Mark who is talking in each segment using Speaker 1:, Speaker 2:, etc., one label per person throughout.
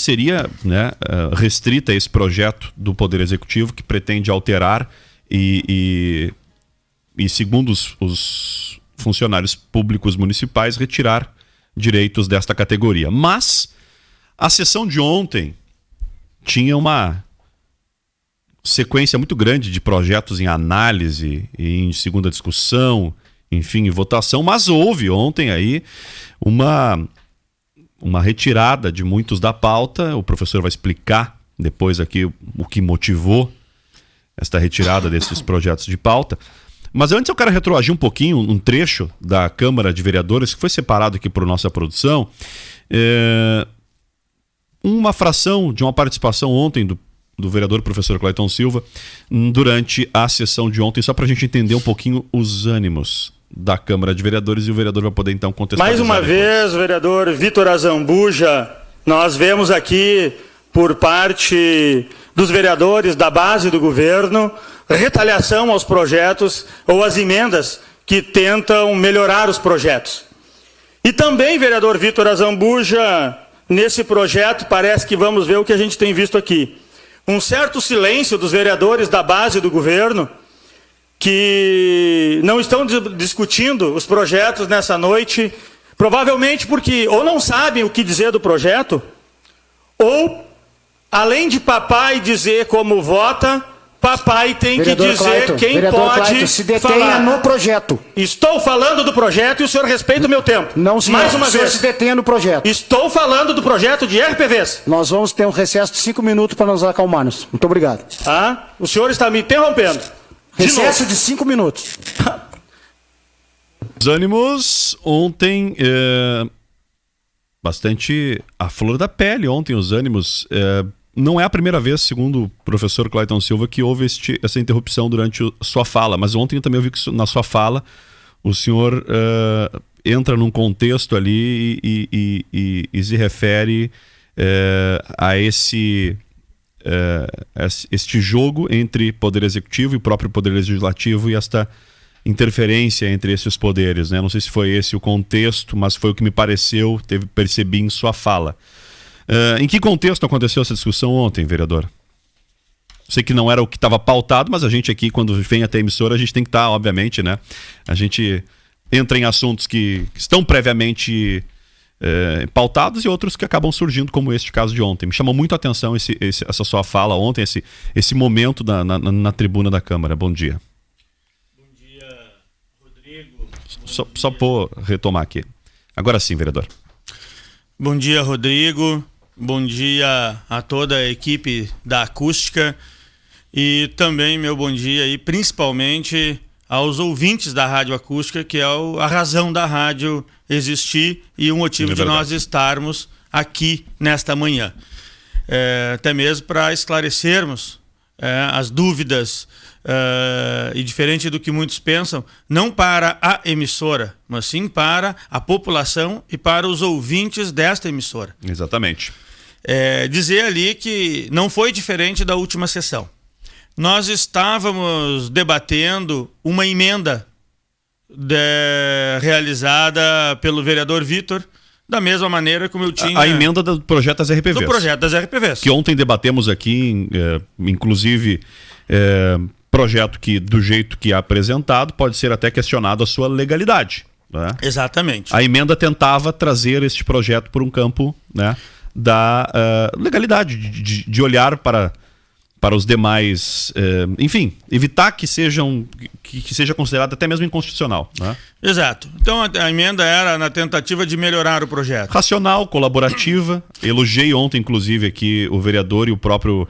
Speaker 1: seria, né, restrita a esse projeto do Poder Executivo que pretende alterar e segundo os funcionários públicos municipais, retirar direitos desta categoria. Mas a sessão de ontem tinha uma sequência muito grande de projetos em análise e em segunda discussão, enfim, em votação, mas houve ontem aí uma retirada de muitos da pauta. O professor vai explicar depois aqui o que motivou esta retirada desses projetos de pauta. Mas antes eu quero retroagir um pouquinho, um trecho da Câmara de Vereadores, que foi separado aqui por nossa produção. Uma fração de uma participação ontem do vereador professor Clayton Silva durante a sessão de ontem, só para a gente entender um pouquinho os ânimos da Câmara de Vereadores, e o vereador vai poder então contextualizar.
Speaker 2: Mais uma vez, o vereador Vitor Azambuja, nós vemos aqui por parte dos vereadores da base do governo retaliação aos projetos ou às emendas que tentam melhorar os projetos. E também, vereador Vitor Azambuja, nesse projeto parece que vamos ver o que a gente tem visto aqui. Um certo silêncio dos vereadores da base do governo que não estão discutindo os projetos nessa noite, provavelmente porque ou não sabem o que dizer do projeto, ou, além de papai dizer como vota, papai tem vereador que dizer Clayton, quem pode Clayton,
Speaker 3: se detenha
Speaker 2: falar.
Speaker 3: No projeto.
Speaker 2: Estou falando do projeto e o senhor respeita o meu tempo.
Speaker 3: Não, senhor.
Speaker 2: Mais uma vez.
Speaker 3: Se detenha no projeto.
Speaker 2: Estou falando do projeto de RPVs.
Speaker 3: Nós vamos ter um recesso de 5 minutos para nos acalmarmos. Muito obrigado.
Speaker 2: O senhor está me interrompendo.
Speaker 3: Recesso de 5 minutos.
Speaker 1: Os ânimos ontem, bastante à flor da pele ontem, os ânimos. Não é a primeira vez, segundo o professor Clayton Silva, que houve essa interrupção durante sua fala, mas ontem eu também ouvi que na sua fala o senhor entra num contexto ali e se refere a este jogo entre Poder Executivo e o próprio Poder Legislativo e esta interferência entre esses poderes, né? Não sei se foi esse o contexto, mas foi o que me pareceu, percebi em sua fala. Em que contexto aconteceu essa discussão ontem, vereador? Sei que não era o que estava pautado, mas a gente aqui, quando vem até a emissora, a gente tem que estar, obviamente, né? A gente entra em assuntos que estão previamente pautados e outros que acabam surgindo, como este caso de ontem. Me chamou muito a atenção essa sua fala ontem, esse momento na tribuna da Câmara. Bom dia.
Speaker 4: Bom dia, Rodrigo.
Speaker 1: Só por retomar aqui. Agora sim, vereador.
Speaker 4: Bom dia, Rodrigo. Bom dia a toda a equipe da Acústica e também meu bom dia aí, principalmente aos ouvintes da Rádio Acústica, que é a razão da rádio existir e o motivo de nós estarmos aqui nesta manhã. Até mesmo para esclarecermos as dúvidas e diferente do que muitos pensam, não para a emissora, mas sim para a população e para os ouvintes desta emissora.
Speaker 1: Exatamente.
Speaker 4: Dizer ali que não foi diferente da última sessão. Nós estávamos debatendo uma emenda realizada pelo vereador Vitor, da mesma maneira como eu tinha...
Speaker 1: A emenda do projeto das RPVs.
Speaker 4: Do projeto das RPVs.
Speaker 1: Que ontem debatemos aqui, inclusive, projeto que, do jeito que é apresentado, pode ser até questionado a sua legalidade. Né?
Speaker 4: Exatamente.
Speaker 1: A emenda tentava trazer este projeto por um campo, né, da legalidade, de olhar para os demais, enfim, evitar que seja considerado até mesmo inconstitucional. Né?
Speaker 4: Exato. Então a emenda era na tentativa de melhorar o projeto.
Speaker 1: Racional, colaborativa. Elogiei ontem, inclusive, aqui o vereador e o próprio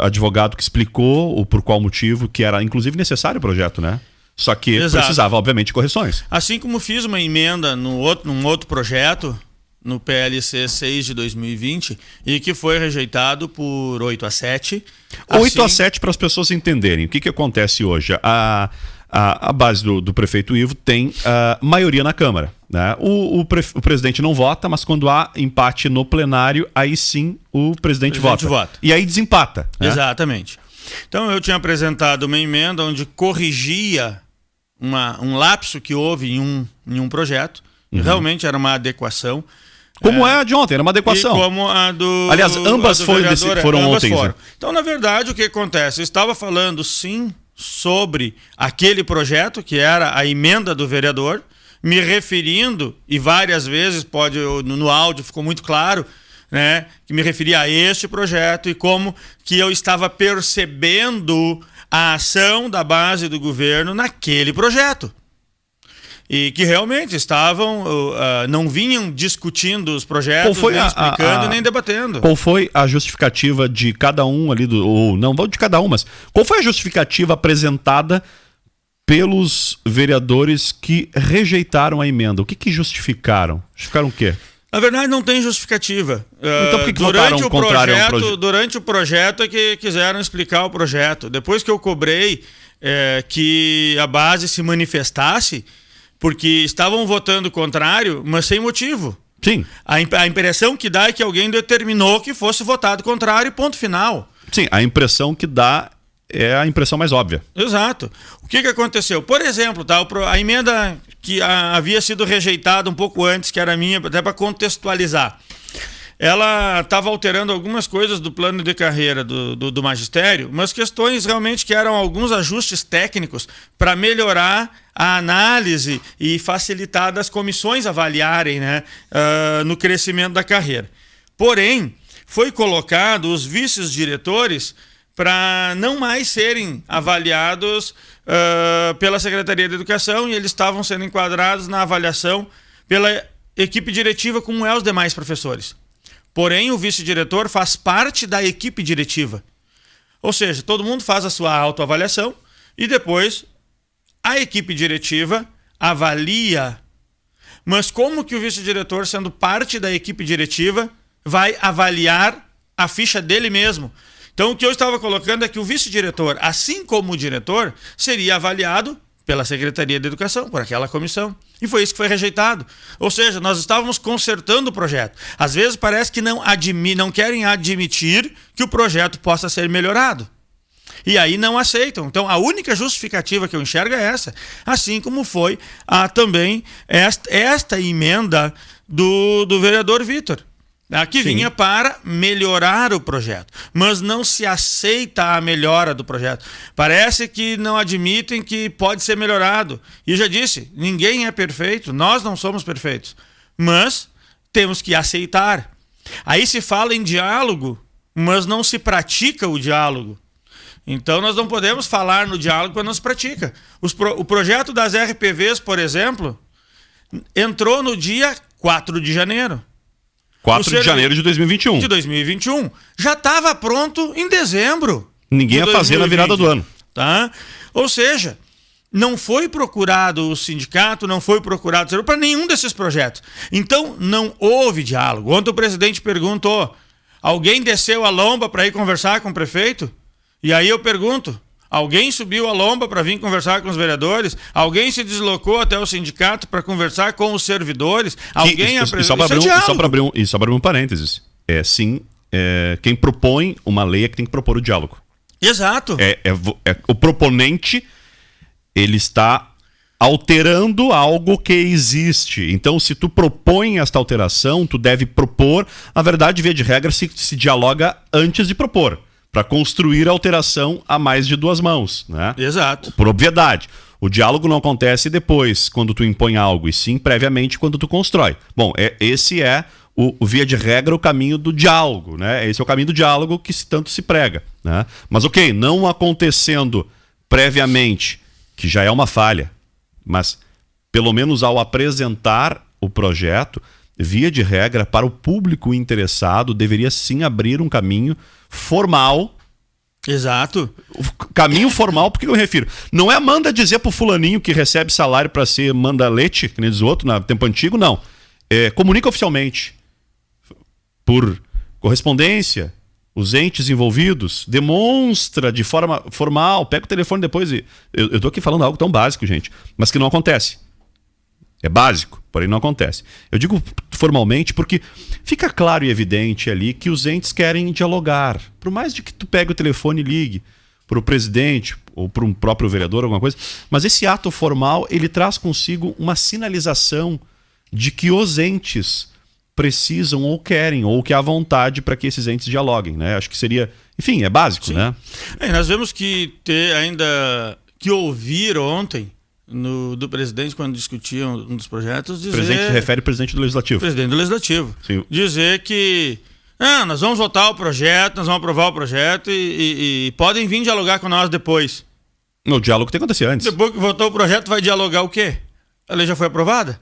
Speaker 1: advogado que explicou o por qual motivo, que era inclusive necessário o projeto, né? Só que precisava, obviamente, de correções.
Speaker 4: Assim como fiz uma emenda num outro projeto, no PLC 6 de 2020, e que foi rejeitado por 8-7.
Speaker 1: 8-7 para as pessoas entenderem. O que acontece hoje? A base do prefeito Ivo tem maioria na Câmara. Né? O presidente não vota, mas quando há empate no plenário, aí sim o presidente vota. E aí desempata. Né?
Speaker 4: Exatamente. Então eu tinha apresentado uma emenda onde corrigia um lapso que houve em um projeto. Realmente era uma adequação.
Speaker 1: Como é a de ontem, era uma adequação.
Speaker 4: E como a do...
Speaker 1: Aliás, ambas foram ontem.
Speaker 4: Foram. Então, na verdade, o que acontece? Eu estava falando, sim, sobre aquele projeto, que era a emenda do vereador, me referindo, e várias vezes, no áudio ficou muito claro, né, que me referia a este projeto e como que eu estava percebendo a ação da base do governo naquele projeto. E que realmente não vinham discutindo os projetos, nem explicando, nem debatendo.
Speaker 1: Qual foi a justificativa de cada um ali, não de cada um, mas qual foi a justificativa apresentada pelos vereadores que rejeitaram a emenda? O que justificaram? Justificaram o quê?
Speaker 4: Na verdade, não tem justificativa.
Speaker 1: Então por que votaram contrário ao projeto?
Speaker 4: Durante o projeto é que quiseram explicar o projeto. Depois que eu cobrei que a base se manifestasse, porque estavam votando contrário, mas sem motivo.
Speaker 1: Sim.
Speaker 4: A impressão que dá é que alguém determinou que fosse votado contrário e ponto final.
Speaker 1: Sim, a impressão que dá é a impressão mais óbvia.
Speaker 4: Exato. O que aconteceu? Por exemplo, a emenda que havia sido rejeitada um pouco antes, que era minha, até para contextualizar. Ela estava alterando algumas coisas do plano de carreira do magistério, mas questões realmente que eram alguns ajustes técnicos para melhorar a análise e facilitar das comissões avaliarem, né, no crescimento da carreira. Porém, foi colocado os vice-diretores para não mais serem avaliados pela Secretaria de Educação, e eles estavam sendo enquadrados na avaliação pela equipe diretiva, como é os demais professores. Porém, o vice-diretor faz parte da equipe diretiva. Ou seja, todo mundo faz a sua autoavaliação e depois a equipe diretiva avalia. Mas como que o vice-diretor, sendo parte da equipe diretiva, vai avaliar a ficha dele mesmo? Então, o que eu estava colocando é que o vice-diretor, assim como o diretor, seria avaliado pela Secretaria de Educação, por aquela comissão. E foi isso que foi rejeitado. Ou seja, nós estávamos consertando o projeto. Às vezes parece que não querem admitir que o projeto possa ser melhorado. E aí não aceitam. Então, a única justificativa que eu enxergo é essa. Assim como foi também esta emenda do vereador Vitor, que vinha para melhorar o projeto, mas não se aceita a melhora do projeto. Parece que não admitem que pode ser melhorado. E eu já disse, ninguém é perfeito, nós não somos perfeitos, mas temos que aceitar. Aí se fala em diálogo, mas não se pratica o diálogo. Então nós não podemos falar no diálogo quando não se pratica. O projeto das RPVs, por exemplo, entrou no dia 4 de janeiro.
Speaker 1: 4 de janeiro de 2021.
Speaker 4: De 2021. Já estava pronto em dezembro.
Speaker 1: Ninguém ia fazer na virada do ano.
Speaker 4: Tá? Ou seja, não foi procurado o sindicato, não foi procurado para nenhum desses projetos. Então, não houve diálogo. Ontem o presidente perguntou, alguém desceu a lomba para ir conversar com o prefeito? E aí eu pergunto, alguém subiu a lomba para vir conversar com os vereadores? Alguém se deslocou até o sindicato para conversar com os servidores? Alguém
Speaker 1: só para abrir um parênteses. Quem propõe uma lei é que tem que propor o diálogo.
Speaker 4: Exato.
Speaker 1: O proponente, ele está alterando algo que existe. Então, se tu propõe esta alteração, tu deve propor. Na verdade, via de regra, se dialoga antes de propor, para construir a alteração a mais de duas mãos, né?
Speaker 4: Exato.
Speaker 1: Por obviedade. O diálogo não acontece depois, quando tu impõe algo, e sim previamente quando tu constrói. Bom, esse é o via de regra, o caminho do diálogo, né? Esse é o caminho do diálogo que tanto se prega, né? Mas ok, não acontecendo previamente, que já é uma falha, mas pelo menos ao apresentar o projeto, via de regra, para o público interessado, deveria sim abrir um caminho formal.
Speaker 4: Exato.
Speaker 1: O caminho formal, por que eu me refiro? Não é manda dizer pro fulaninho que recebe salário para ser manda-leite, que nem diz o outro, no tempo antigo, não. Comunica oficialmente, por correspondência, os entes envolvidos, demonstra de forma formal, pega o telefone depois e... Eu tô aqui falando algo tão básico, gente, mas que não acontece. É básico, porém não acontece. Eu digo formalmente porque fica claro e evidente ali que os entes querem dialogar. Por mais de que tu pegue o telefone e ligue para o presidente ou para um próprio vereador, alguma coisa, mas esse ato formal, ele traz consigo uma sinalização de que os entes precisam ou querem, ou que há vontade para que esses entes dialoguem, né? Acho que seria, enfim, é básico,
Speaker 4: Sim.
Speaker 1: né?
Speaker 4: Nós vemos que ter ainda que ouvir ontem do presidente quando discutiam um dos projetos, dizer...
Speaker 1: O presidente se refere ao presidente do Legislativo.
Speaker 4: Presidente do Legislativo.
Speaker 1: Sim.
Speaker 4: Dizer que nós vamos votar o projeto, nós vamos aprovar o projeto e podem vir dialogar com nós depois.
Speaker 1: O diálogo tem que acontecer antes.
Speaker 4: Depois que votou o projeto, vai dialogar o quê? A lei já foi aprovada?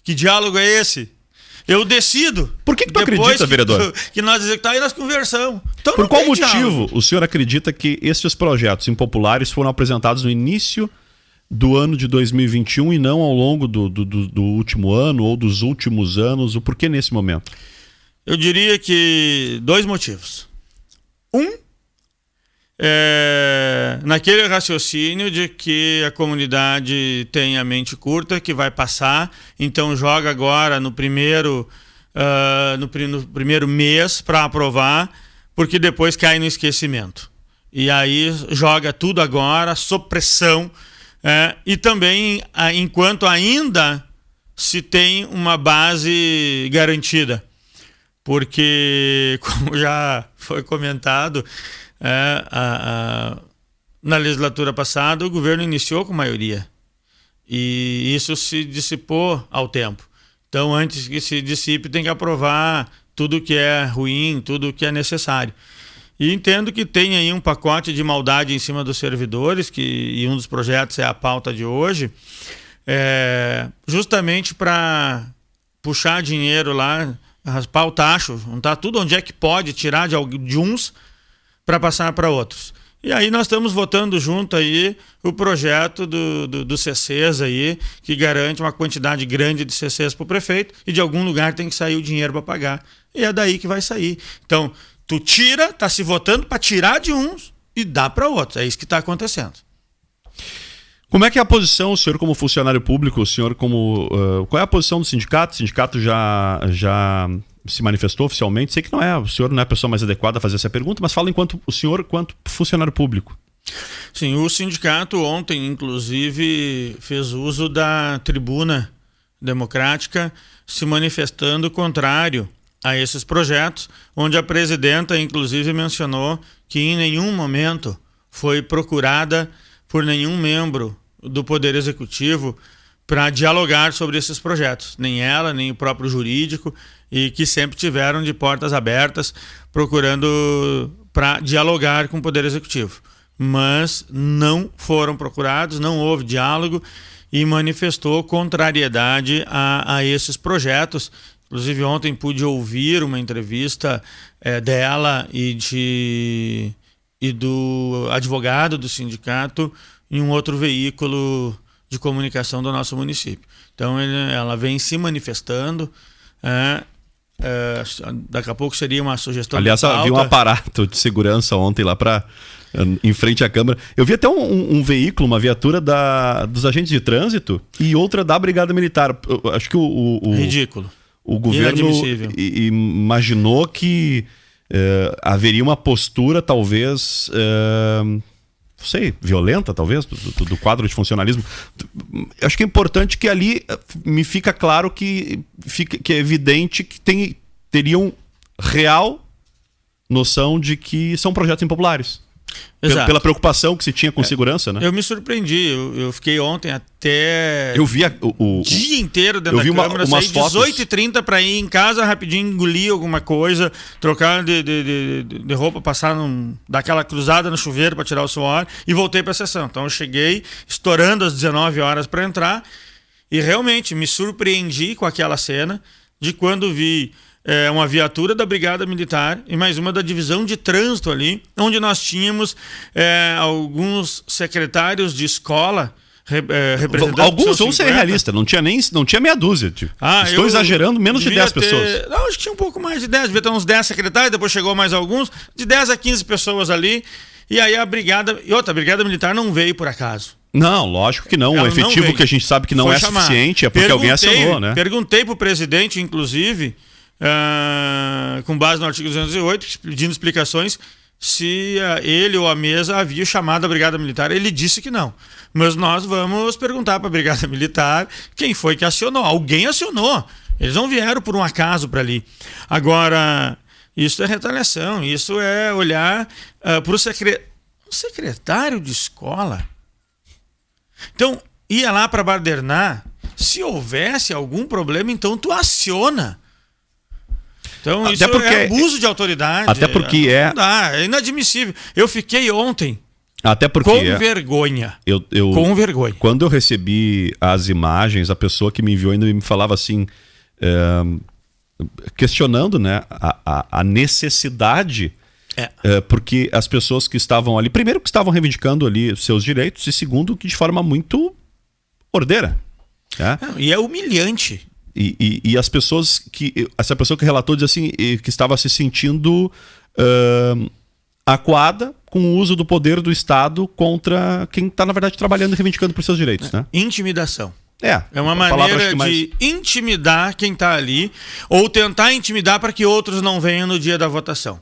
Speaker 4: Que diálogo é esse? Eu decido.
Speaker 1: Por que tu acredita, vereador?
Speaker 4: Que nós executamos e nós conversamos. Então,
Speaker 1: Por
Speaker 4: não
Speaker 1: qual
Speaker 4: tem
Speaker 1: motivo
Speaker 4: diálogo.
Speaker 1: o senhor acredita que estes projetos impopulares foram apresentados no início do ano de 2021 e não ao longo do último ano ou dos últimos anos? O porquê nesse momento?
Speaker 4: Eu diria que 2 motivos. Naquele raciocínio de que a comunidade tem a mente curta, que vai passar, então joga agora no primeiro mês para aprovar, porque depois cai no esquecimento. E aí joga tudo agora, sob pressão, e também enquanto ainda se tem uma base garantida. Porque, como já foi comentado, na legislatura passada, o governo iniciou com maioria. E isso se dissipou ao tempo. Então, antes que se dissipe, tem que aprovar tudo que é ruim, tudo que é necessário. E entendo que tem aí um pacote de maldade em cima dos servidores, e um dos projetos é a pauta de hoje, justamente para puxar dinheiro lá, raspar o tacho, juntar tudo onde é que pode, tirar de uns para passar para outros. E aí nós estamos votando junto aí o projeto do CCs aí, que garante uma quantidade grande de CCs para o prefeito, e de algum lugar tem que sair o dinheiro para pagar. E é daí que vai sair. Então, tu tira, tá se votando para tirar de uns e dá para outros. É isso que está acontecendo.
Speaker 1: Como é que é a posição, o senhor como funcionário público, o senhor como... qual é a posição do sindicato? O sindicato já se manifestou oficialmente? Sei que o senhor não é a pessoa mais adequada a fazer essa pergunta, mas fala enquanto o senhor, quanto funcionário público.
Speaker 4: Sim, o sindicato ontem, inclusive, fez uso da tribuna democrática, se manifestando contrário a esses projetos, onde a presidenta, inclusive, mencionou que em nenhum momento foi procurada por nenhum membro do Poder Executivo para dialogar sobre esses projetos. Nem ela, nem o próprio jurídico, e que sempre tiveram de portas abertas procurando para dialogar com o Poder Executivo. Mas não foram procurados, não houve diálogo e manifestou contrariedade a esses projetos. Inclusive, ontem pude ouvir uma entrevista dela e do advogado do sindicato em um outro veículo de comunicação do nosso município. Então, ela vem se manifestando. Daqui a pouco seria uma sugestão.
Speaker 1: Aliás, havia um aparato de segurança ontem lá em frente à Câmara. Eu vi até um veículo, uma viatura dos agentes de trânsito e outra da Brigada Militar. Acho que
Speaker 4: ridículo.
Speaker 1: O governo imaginou que haveria uma postura, talvez, não sei, violenta, talvez, do quadro de funcionalismo. Acho que é importante que ali me fica claro que é evidente que teriam real noção de que são projetos impopulares. Pela preocupação que se tinha com segurança, né?
Speaker 4: Eu me surpreendi. Eu fiquei ontem até
Speaker 1: eu vi
Speaker 4: o dia inteiro dentro da Câmara, saí 18h30 para ir em casa rapidinho, engolir alguma coisa, trocar de roupa, dar aquela cruzada no chuveiro para tirar o suor e voltei para a sessão. Então eu cheguei estourando às 19 horas para entrar e realmente me surpreendi com aquela cena de quando vi uma viatura da Brigada Militar e mais uma da Divisão de Trânsito ali, onde nós tínhamos alguns secretários de escola representando.
Speaker 1: Alguns vão ser realistas, não tinha meia dúzia. Estou exagerando, menos de 10 pessoas.
Speaker 4: Não, acho que tinha um pouco mais de 10, devia ter uns 10 secretários, depois chegou mais alguns, de 10 a 15 pessoas ali, e aí a Brigada Militar não veio por acaso.
Speaker 1: Não, lógico que não. O efetivo que a gente sabe que não é suficiente é porque alguém acionou, né?
Speaker 4: Perguntei para o presidente, inclusive, com base no artigo 208, pedindo explicações se ele ou a mesa havia chamado a Brigada Militar. Ele disse que não. Mas nós vamos perguntar para a Brigada Militar quem foi que acionou. Alguém acionou. Eles não vieram por um acaso para ali. Agora, isso é retaliação, isso é olhar para o secretário de escola. Então, ia lá para badernar. Se houvesse algum problema, então tu aciona. Então,
Speaker 1: Até
Speaker 4: isso
Speaker 1: porque
Speaker 4: é abuso de autoridade.
Speaker 1: Até porque
Speaker 4: não dá, é inadmissível. Eu fiquei ontem
Speaker 1: Até porque
Speaker 4: com vergonha.
Speaker 1: Com
Speaker 4: vergonha.
Speaker 1: Quando eu recebi as imagens, a pessoa que me enviou ainda me falava assim, questionando, né, a necessidade, porque as pessoas que estavam ali, primeiro que estavam reivindicando ali seus direitos, e segundo que de forma muito ordeira. Né?
Speaker 4: E é humilhante.
Speaker 1: E as pessoas que... Essa pessoa que relatou diz assim, que estava se sentindo acuada com o uso do poder do Estado contra quem está, na verdade, trabalhando e reivindicando por seus direitos. Né?
Speaker 4: Intimidação.
Speaker 1: É
Speaker 4: uma maneira de intimidar quem está ali, ou tentar intimidar para que outros não venham no dia da votação.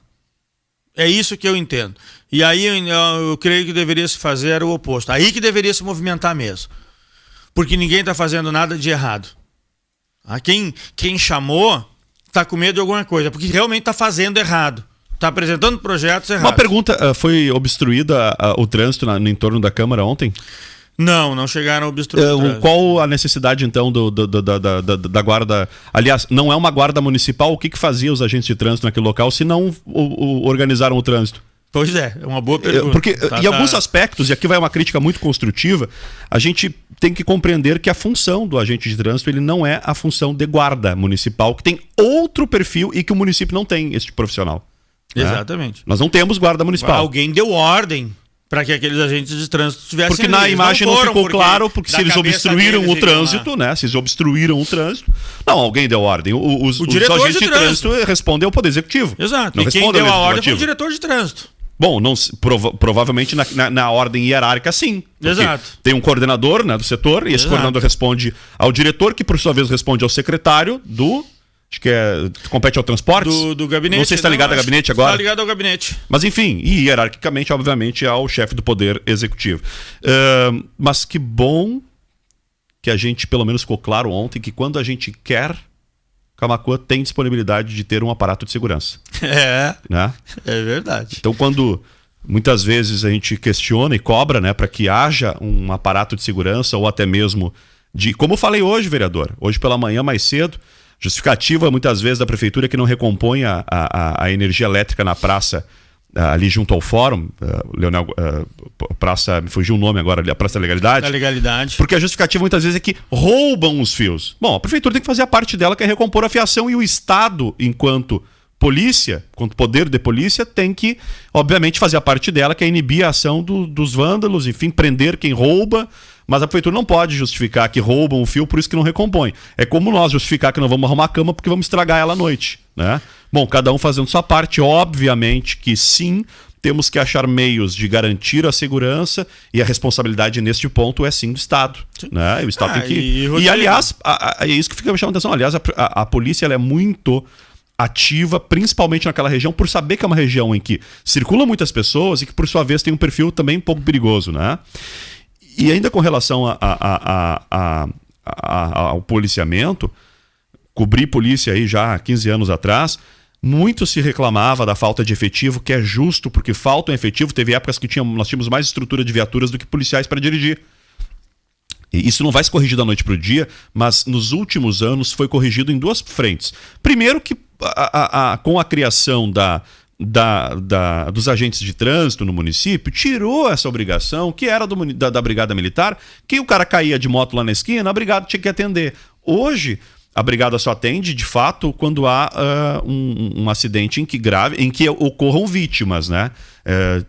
Speaker 4: É isso que eu entendo. E aí eu creio que deveria se fazer o oposto. Aí que deveria se movimentar mesmo. Porque ninguém está fazendo nada de errado. Quem chamou está com medo de alguma coisa, porque realmente está fazendo errado. Está apresentando projetos errados.
Speaker 1: Uma pergunta, foi obstruída o trânsito no entorno da Câmara ontem?
Speaker 4: Não chegaram a obstruir o trânsito.
Speaker 1: Qual a necessidade, então, da guarda? Aliás, não é uma guarda municipal? O que fazia os agentes de trânsito naquele local se não organizaram o trânsito?
Speaker 4: Pois é uma boa pergunta.
Speaker 1: Porque em alguns aspectos, e aqui vai uma crítica muito construtiva, a gente tem que compreender que a função do agente de trânsito ele não é a função de guarda municipal, que tem outro perfil e que o município não tem esse tipo profissional.
Speaker 4: Exatamente.
Speaker 1: Né? Nós não temos guarda municipal.
Speaker 4: Alguém deu ordem para que aqueles agentes de trânsito tivessem...
Speaker 1: Porque na imagem não ficou claro, porque se eles obstruíram o trânsito, né? Se eles obstruíram o trânsito... Não, alguém deu ordem. Os agentes de trânsito respondem ao Poder Executivo.
Speaker 4: Exato.
Speaker 1: Não
Speaker 4: e quem deu a ordem foi o diretor de trânsito.
Speaker 1: Bom, provavelmente na ordem hierárquica, sim.
Speaker 4: Exato.
Speaker 1: Tem um coordenador, né, do setor, e esse coordenador responde ao diretor, que por sua vez responde ao secretário do... Acho que compete ao transporte.
Speaker 4: Do gabinete.
Speaker 1: Não sei se está ligado ao gabinete agora.
Speaker 4: Está ligado ao gabinete.
Speaker 1: Mas enfim, e hierarquicamente, obviamente, ao chefe do Poder Executivo. Mas que bom que a gente, pelo menos ficou claro ontem, que quando a gente quer, Camaquã tem disponibilidade de ter um aparato de segurança. Né?
Speaker 4: É verdade.
Speaker 1: Então, quando muitas vezes a gente questiona e cobra, né, para que haja um aparato de segurança ou até mesmo de... Como eu falei hoje, vereador, hoje pela manhã mais cedo, justificativa muitas vezes da prefeitura que não recompõe a energia elétrica na praça ali junto ao fórum, Leonel, praça, me fugiu o nome agora, a Praça da Legalidade.
Speaker 4: Da Legalidade.
Speaker 1: Porque a justificativa muitas vezes é que roubam os fios. Bom, a prefeitura tem que fazer a parte dela, que é recompor a fiação, e o Estado, enquanto polícia, enquanto poder de polícia, tem que, obviamente, fazer a parte dela, que é inibir a ação dos vândalos, enfim, prender quem rouba. Mas a prefeitura não pode justificar que roubam o fio, por isso que não recompõe. É como nós justificar que não vamos arrumar a cama porque vamos estragar ela à noite, né? Bom, cada um fazendo sua parte, obviamente que sim, temos que achar meios de garantir a segurança, e a responsabilidade neste ponto é sim do Estado, né? O Estado tem que... E aliás, é isso que fica me chamando a atenção. Aliás, a polícia ela é muito ativa, principalmente naquela região, por saber que é uma região em que circulam muitas pessoas e que, por sua vez, tem um perfil também um pouco perigoso, né? E ainda com relação ao policiamento, cobri polícia aí já há 15 anos atrás, muito se reclamava da falta de efetivo, que é justo, porque falta um efetivo. Teve épocas que nós tínhamos mais estrutura de viaturas do que policiais para dirigir. E isso não vai se corrigir da noite para o dia, mas nos últimos anos foi corrigido em duas frentes. Primeiro que com a criação dos agentes de trânsito no município, tirou essa obrigação que era da Brigada Militar, que o cara caía de moto lá na esquina, a Brigada tinha que atender. Hoje, a Brigada só atende, de fato, quando há um acidente em que ocorram vítimas, né?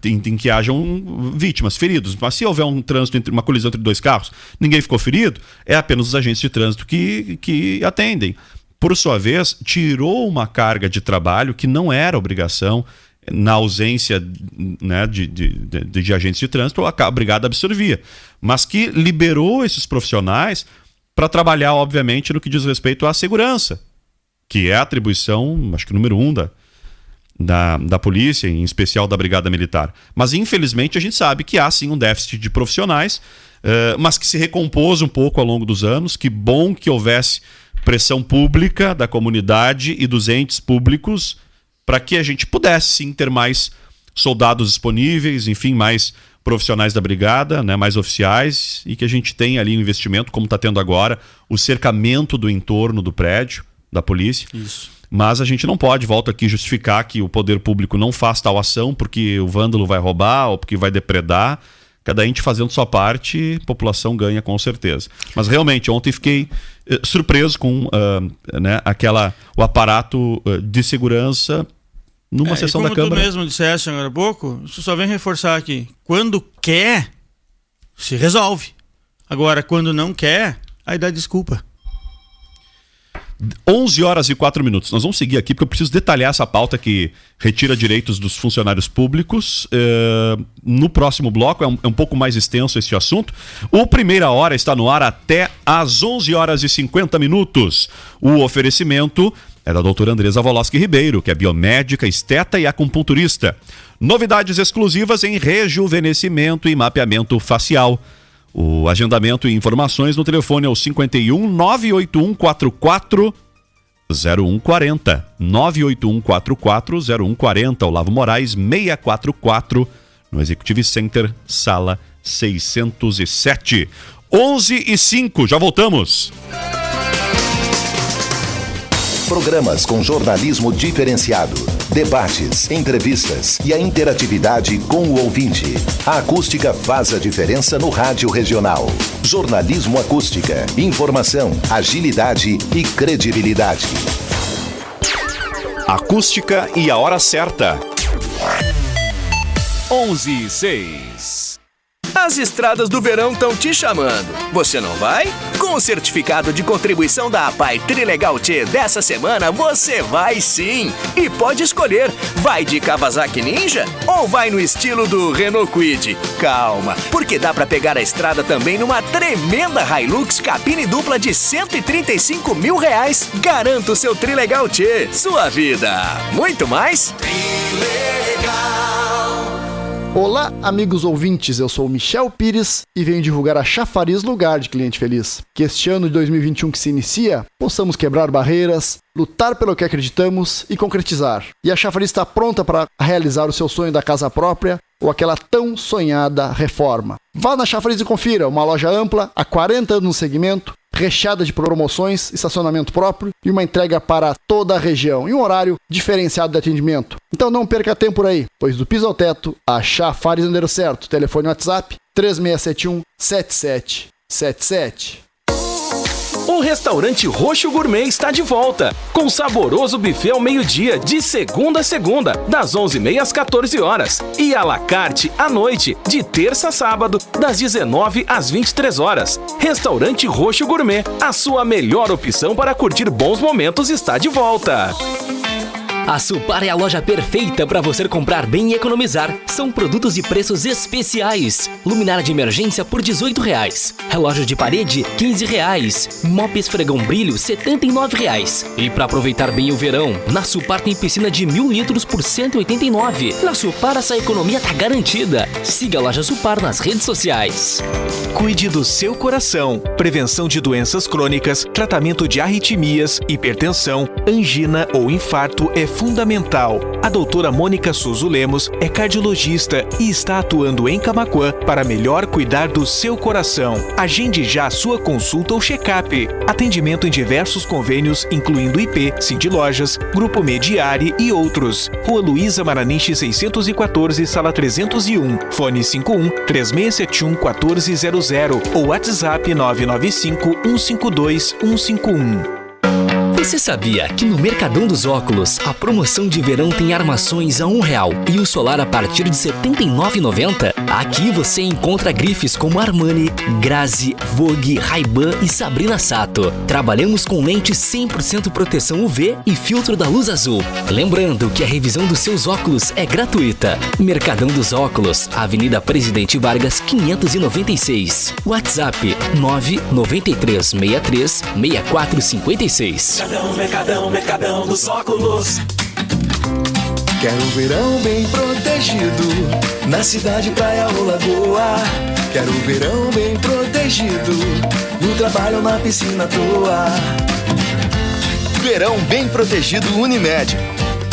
Speaker 1: Em que hajam vítimas, feridos. Mas se houver uma colisão entre dois carros, ninguém ficou ferido, é apenas os agentes de trânsito que atendem. Por sua vez, tirou uma carga de trabalho que não era obrigação, na ausência, né, de agentes de trânsito, a Brigada absorvia, mas que liberou esses profissionais para trabalhar, obviamente, no que diz respeito à segurança, que é a atribuição, acho que número 1 da polícia, em especial da Brigada Militar. Mas, infelizmente, a gente sabe que há sim um déficit de profissionais, mas que se recompôs um pouco ao longo dos anos. Que bom que houvesse pressão pública da comunidade e dos entes públicos para que a gente pudesse sim ter mais soldados disponíveis, enfim, mais profissionais da brigada, né, mais oficiais, e que a gente tenha ali um investimento, como está tendo agora, o cercamento do entorno do prédio da polícia.
Speaker 4: Isso.
Speaker 1: Mas a gente não pode, volto aqui, justificar que o poder público não faz tal ação porque o vândalo vai roubar ou porque vai depredar. Cada ente fazendo sua parte, a população ganha com certeza. Mas realmente, ontem fiquei surpreso com né, o aparato de segurança numa sessão da Câmara.
Speaker 4: Como tu mesmo disseste agora há pouco, isso só vem reforçar aqui. Quando quer, se resolve. Agora, quando não quer, aí dá desculpa.
Speaker 1: 11h04. Nós vamos seguir aqui porque eu preciso detalhar essa pauta que retira direitos dos funcionários públicos. No próximo bloco é um pouco mais extenso esse assunto. O Primeira Hora está no ar até às 11h50. O oferecimento é da doutora Andresa Woloski Ribeiro, que é biomédica, esteta e acupunturista. Novidades exclusivas em rejuvenescimento e mapeamento facial. O agendamento e informações no telefone é o 51 981 44 0140. 981 44 0140. Olavo Moraes 644, no Executive Center, sala 607. 11h05, já voltamos.
Speaker 5: Programas com jornalismo diferenciado, debates, entrevistas e a interatividade com o ouvinte. A acústica faz a diferença no rádio regional. Jornalismo Acústica. Informação, agilidade e credibilidade.
Speaker 1: Acústica e a hora certa.
Speaker 6: 11h06. As estradas do verão estão te chamando. Você não vai? Com o certificado de contribuição da APAI Trilegal T dessa semana, você vai sim! E pode escolher, vai de Kawasaki Ninja ou vai no estilo do Renault Kwid? Calma, porque dá pra pegar a estrada também numa tremenda Hilux cabine dupla de R$135 mil. Garanta o seu Trilegal T, sua vida. Muito mais? Trilegal.
Speaker 7: Olá, amigos ouvintes, eu sou o Michel Pires e venho divulgar a Chafariz Lugar de Cliente Feliz. Que este ano de 2021 que se inicia, possamos quebrar barreiras, lutar pelo que acreditamos e concretizar. E a Chafariz está pronta para realizar o seu sonho da casa própria ou aquela tão sonhada reforma. Vá na Chafariz e confira, uma loja ampla, há 40 anos no segmento, recheada de promoções, estacionamento próprio e uma entrega para toda a região e um horário diferenciado de atendimento. Então não perca tempo por aí, pois do piso ao teto, a Chafariz não deu certo. Telefone WhatsApp 3671-7777.
Speaker 6: O restaurante Roxo Gourmet está de volta, com saboroso buffet ao meio-dia, de segunda a segunda, das 11h30 às 14 horas. E à la carte à noite, de terça a sábado, das 19 às 23 horas. Restaurante Roxo Gourmet, a sua melhor opção para curtir bons momentos, está de volta.
Speaker 8: A Supar é a loja perfeita para você comprar bem e economizar. São produtos e preços especiais. Luminária de emergência por R$18. Relógio de parede, R$15. Mop esfregão brilho, R$79. E para aproveitar bem o verão, na Supar tem piscina de 1.000 litros por R$189. Na Supar essa economia tá garantida. Siga a loja Supar nas redes sociais.
Speaker 6: Cuide do seu coração. Prevenção de doenças crônicas, tratamento de arritmias, hipertensão, angina ou infarto é fundamental. A doutora Mônica Suso Lemos é cardiologista e está atuando em Camaquã para melhor cuidar do seu coração. Agende já a sua consulta ou check-up. Atendimento em diversos convênios, incluindo IP, Cindy Lojas, Grupo Mediari e outros. Rua Luísa Maranich 614, sala 301. Fone 51-3671-1400 ou WhatsApp 995-152-151.
Speaker 8: Você sabia que no Mercadão dos Óculos a promoção de verão tem armações a R$1 e o solar a partir de R$ 79,90? Aqui você encontra grifes como Armani, Grazi, Vogue, Ray-Ban e Sabrina Sato. Trabalhamos com lente 100% proteção UV e filtro da luz azul. Lembrando que a revisão dos seus óculos é gratuita. Mercadão dos Óculos, Avenida Presidente Vargas 596. WhatsApp 993636456.
Speaker 6: Mercadão dos Óculos.
Speaker 9: Quero um verão bem protegido, na cidade, praia ou lagoa. Quero um verão bem protegido, no trabalho ou na piscina à toa. Verão bem protegido Unimed.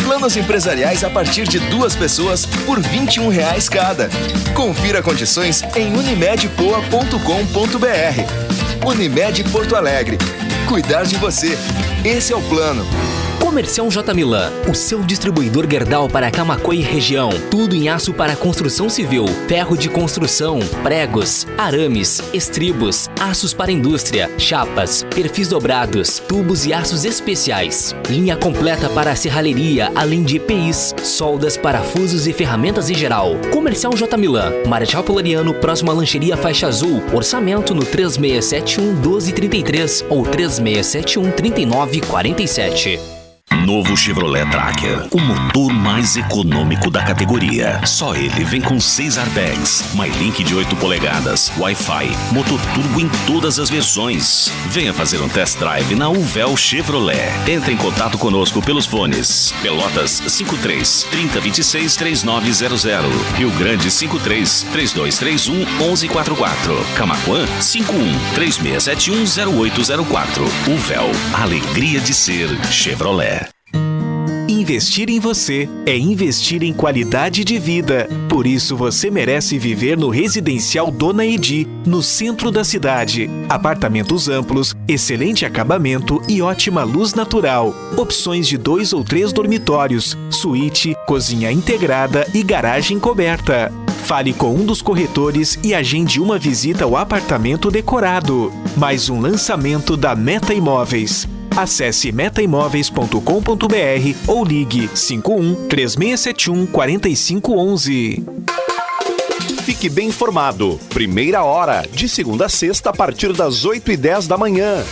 Speaker 9: Planos empresariais a partir de 2 pessoas por R$ 21,00 cada. Confira condições em unimedpoa.com.br. Unimed Porto Alegre. Cuidar de você. Esse é o plano.
Speaker 8: Comercial J. Milan, o seu distribuidor Gerdau para Camaquã e região. Tudo em aço para construção civil, ferro de construção, pregos, arames, estribos, aços para indústria, chapas, perfis dobrados, tubos e aços especiais. Linha completa para a serralheria, além de EPIs, soldas, parafusos e ferramentas em geral. Comercial J. Milan, Marechal Floriano, próximo à Lancheria Faixa Azul. Orçamento no 3671-1233 ou 3671-3947.
Speaker 10: Novo Chevrolet Tracker, o motor mais econômico da categoria. Só ele vem com 6 airbags, MyLink de 8 polegadas, Wi-Fi, motor turbo em todas as versões. Venha fazer um test drive na Uvel Chevrolet. Entre em contato conosco pelos fones Pelotas 53-3026-3900, Rio Grande 53-3231-1144, Camaquã 51-3671-0804. Uvel, a alegria de ser Chevrolet.
Speaker 6: Investir em você é investir em qualidade de vida. Por isso você merece viver no Residencial Dona Edi, no centro da cidade. Apartamentos amplos, excelente acabamento e ótima luz natural. Opções de 2 ou 3 dormitórios, suíte, cozinha integrada e garagem coberta. Fale com um dos corretores e agende uma visita ao apartamento decorado. Mais um lançamento da Meta Imóveis. Acesse metaimóveis.com.br ou ligue 51-3671-4511.
Speaker 11: Fique bem informado. Primeira hora, de segunda a sexta, a partir das 8h10 da manhã.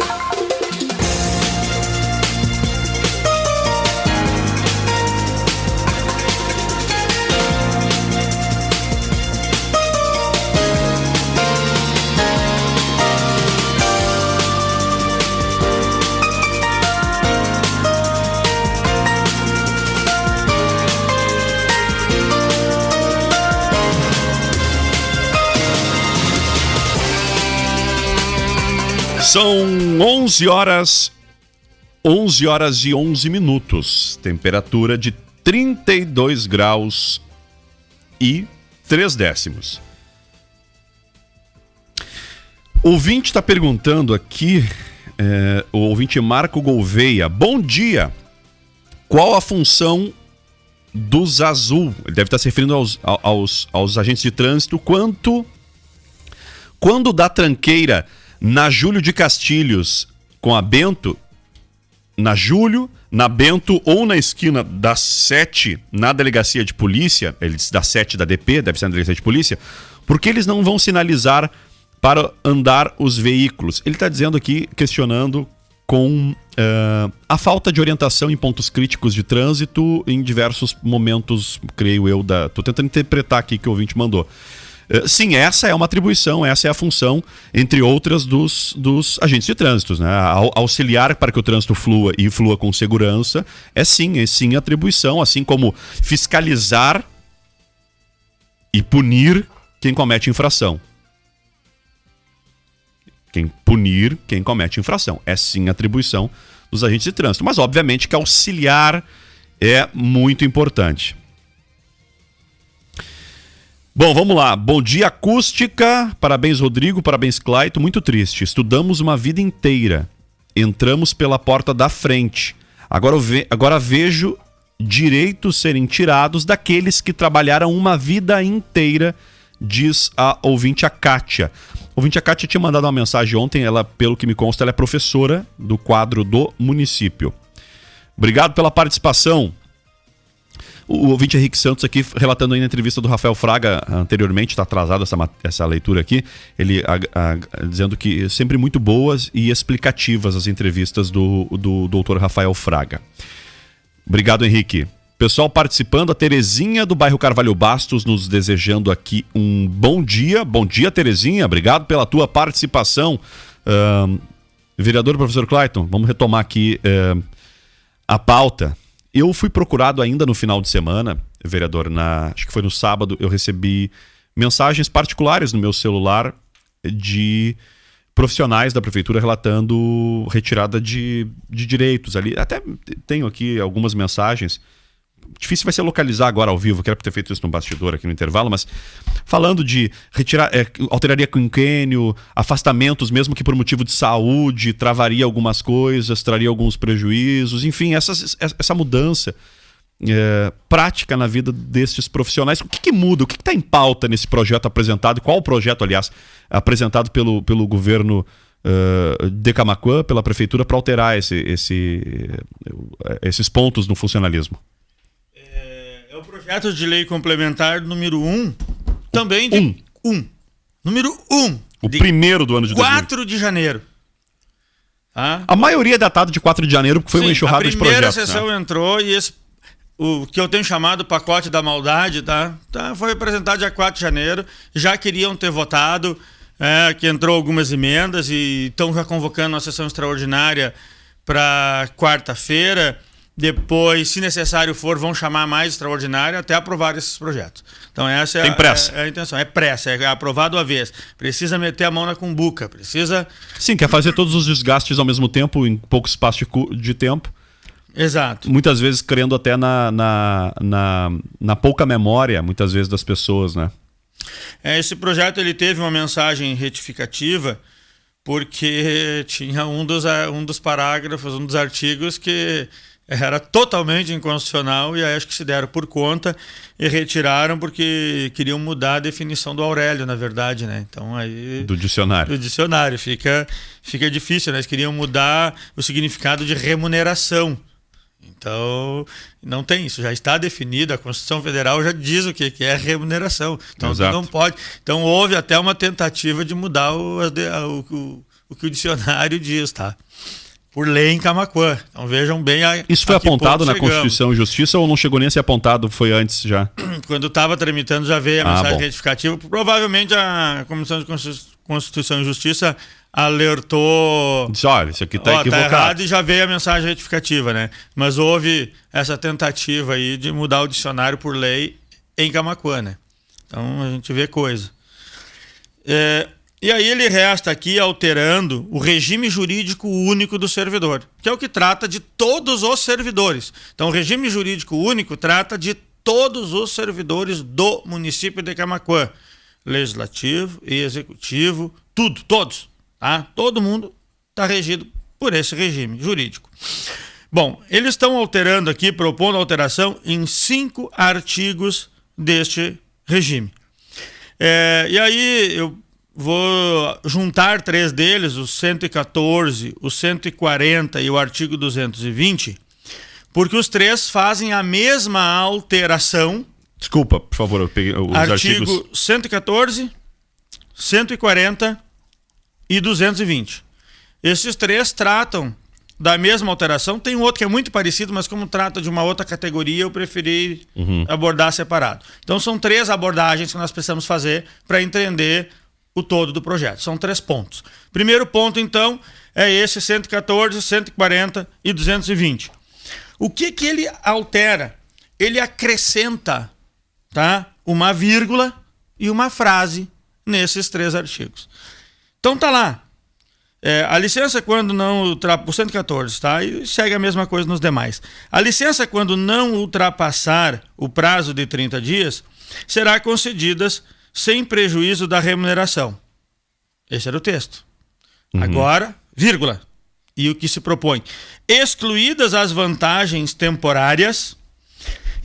Speaker 1: São 11 horas e 11 minutos. Temperatura de 32 graus e 3 décimos. O ouvinte está perguntando aqui, o ouvinte Marco Gouveia. Bom dia! Qual a função dos azul? Ele deve estar se referindo aos agentes de trânsito. Quando dá tranqueira na Júlio de Castilhos com a Bento, na Júlio, na Bento ou na esquina da 7 na delegacia de polícia, ele diz da 7 da DP, deve ser na delegacia de polícia, porque eles não vão sinalizar para andar os veículos. Ele está dizendo aqui, questionando com a falta de orientação em pontos críticos de trânsito em diversos momentos, creio eu, Tô tentando interpretar aqui que o ouvinte mandou. Sim, essa é uma atribuição, essa é a função, entre outras, dos agentes de trânsito, né? Auxiliar para que o trânsito flua e flua com segurança é sim atribuição, assim como fiscalizar e punir quem comete infração. Punir quem comete infração. É sim atribuição dos agentes de trânsito. Mas, obviamente, que auxiliar é muito importante. Bom, vamos lá. Bom dia, Acústica. Parabéns, Rodrigo. Parabéns, Claito. Muito triste. Estudamos uma vida inteira. Entramos pela porta da frente. Agora vejo direitos serem tirados daqueles que trabalharam uma vida inteira, diz a ouvinte, a Kátia. A ouvinte, a Kátia, tinha mandado uma mensagem ontem. Ela, pelo que me consta, ela é professora do quadro do município. Obrigado pela participação. O ouvinte Henrique Santos aqui, relatando aí na entrevista do Rafael Fraga anteriormente, está atrasada essa leitura aqui, ele dizendo que sempre muito boas e explicativas as entrevistas do doutor Rafael Fraga. Obrigado, Henrique. Pessoal participando, a Terezinha do bairro Carvalho Bastos nos desejando aqui um bom dia. Bom dia, Terezinha, obrigado pela tua participação. Vereador professor Clayton, vamos retomar aqui a pauta. Eu fui procurado ainda no final de semana, vereador, acho que foi no sábado, eu recebi mensagens particulares no meu celular de profissionais da prefeitura relatando retirada de direitos ali. Até tenho aqui algumas mensagens. Difícil vai ser localizar agora ao vivo, quero ter feito isso no bastidor aqui no intervalo, mas falando de retirar, alteraria quinquênio, afastamentos, mesmo que por motivo de saúde, travaria algumas coisas, traria alguns prejuízos, enfim, essa mudança prática na vida destes profissionais. O que muda? O que está em pauta nesse projeto apresentado? Qual o projeto, aliás, apresentado pelo governo de Camaquã, pela prefeitura, para alterar esses pontos no funcionalismo?
Speaker 4: É o projeto de lei complementar número 1, também de... Número 1.
Speaker 1: O primeiro do ano de
Speaker 4: 4 de janeiro. Tá?
Speaker 1: A maioria é datado de 4 de janeiro, porque foi uma enxurrada de projetos.
Speaker 4: A primeira sessão entrou e o que eu tenho chamado pacote da maldade, foi apresentado dia 4 de janeiro. Já queriam ter votado, que entrou algumas emendas e estão já convocando uma sessão extraordinária para quarta-feira. Depois, se necessário for, vão chamar mais extraordinária até aprovar esses projetos. Então essa
Speaker 1: Tem pressa.
Speaker 4: É a intenção. É pressa, é aprovado à vez. Precisa meter a mão na cumbuca, precisa...
Speaker 1: Sim, quer fazer todos os desgastes ao mesmo tempo, em pouco espaço de tempo.
Speaker 4: Exato.
Speaker 1: Muitas vezes crendo até na pouca memória, muitas vezes, das pessoas, né?
Speaker 4: Esse projeto ele teve uma mensagem retificativa porque tinha um dos parágrafos, um dos artigos que era totalmente inconstitucional e aí acho que se deram por conta e retiraram porque queriam mudar a definição do Aurélio, na verdade, né? Então aí...
Speaker 1: Do dicionário.
Speaker 4: Do dicionário. Fica difícil, né? Eles queriam mudar o significado de remuneração. Então, não tem isso. Já está definido, a Constituição Federal já diz o que é remuneração. Então, não pode. Então, houve até uma tentativa de mudar o que o dicionário diz, tá? Por lei em Camaquã. Então vejam bem
Speaker 1: isso foi apontado na Constituição e Justiça ou não chegou nem a ser apontado? Foi antes já?
Speaker 4: Quando estava tramitando já veio a mensagem retificativa. Provavelmente a Comissão de Constituição e Justiça alertou...
Speaker 1: Disse, olha, isso aqui está equivocado.
Speaker 4: Tá errado, e já veio a mensagem retificativa, né? Mas houve essa tentativa aí de mudar o dicionário por lei em Camaquã, né? Então a gente vê coisa. E aí ele resta aqui alterando o regime jurídico único do servidor, que é o que trata de todos os servidores. Então o regime jurídico único trata de todos os servidores do município de Camaquã. Legislativo e executivo, todos. Tá? Todo mundo está regido por esse regime jurídico. Bom, eles estão alterando aqui, propondo alteração em 5 artigos deste regime. E aí eu vou juntar 3 deles, o 114, o 140 e o artigo 220, porque os 3 fazem a mesma alteração.
Speaker 1: Desculpa, por favor, eu peguei os artigos.
Speaker 4: Artigo 114, 140 e 220. Esses 3 tratam da mesma alteração. Tem um outro que é muito parecido, mas como trata de uma outra categoria, eu preferi abordar separado. Então são 3 abordagens que nós precisamos fazer para entender o todo do projeto. São 3 pontos. Primeiro ponto, então, é esse 114, 140 e 220. O que ele altera? Ele acrescenta, tá, uma vírgula e uma frase nesses 3 artigos. Então tá lá. A licença quando não ultrapassar... O 114, tá? E segue a mesma coisa nos demais. A licença quando não ultrapassar o prazo de 30 dias será concedida sem prejuízo da remuneração. Esse era o texto. Agora, vírgula. E o que se propõe? Excluídas as vantagens temporárias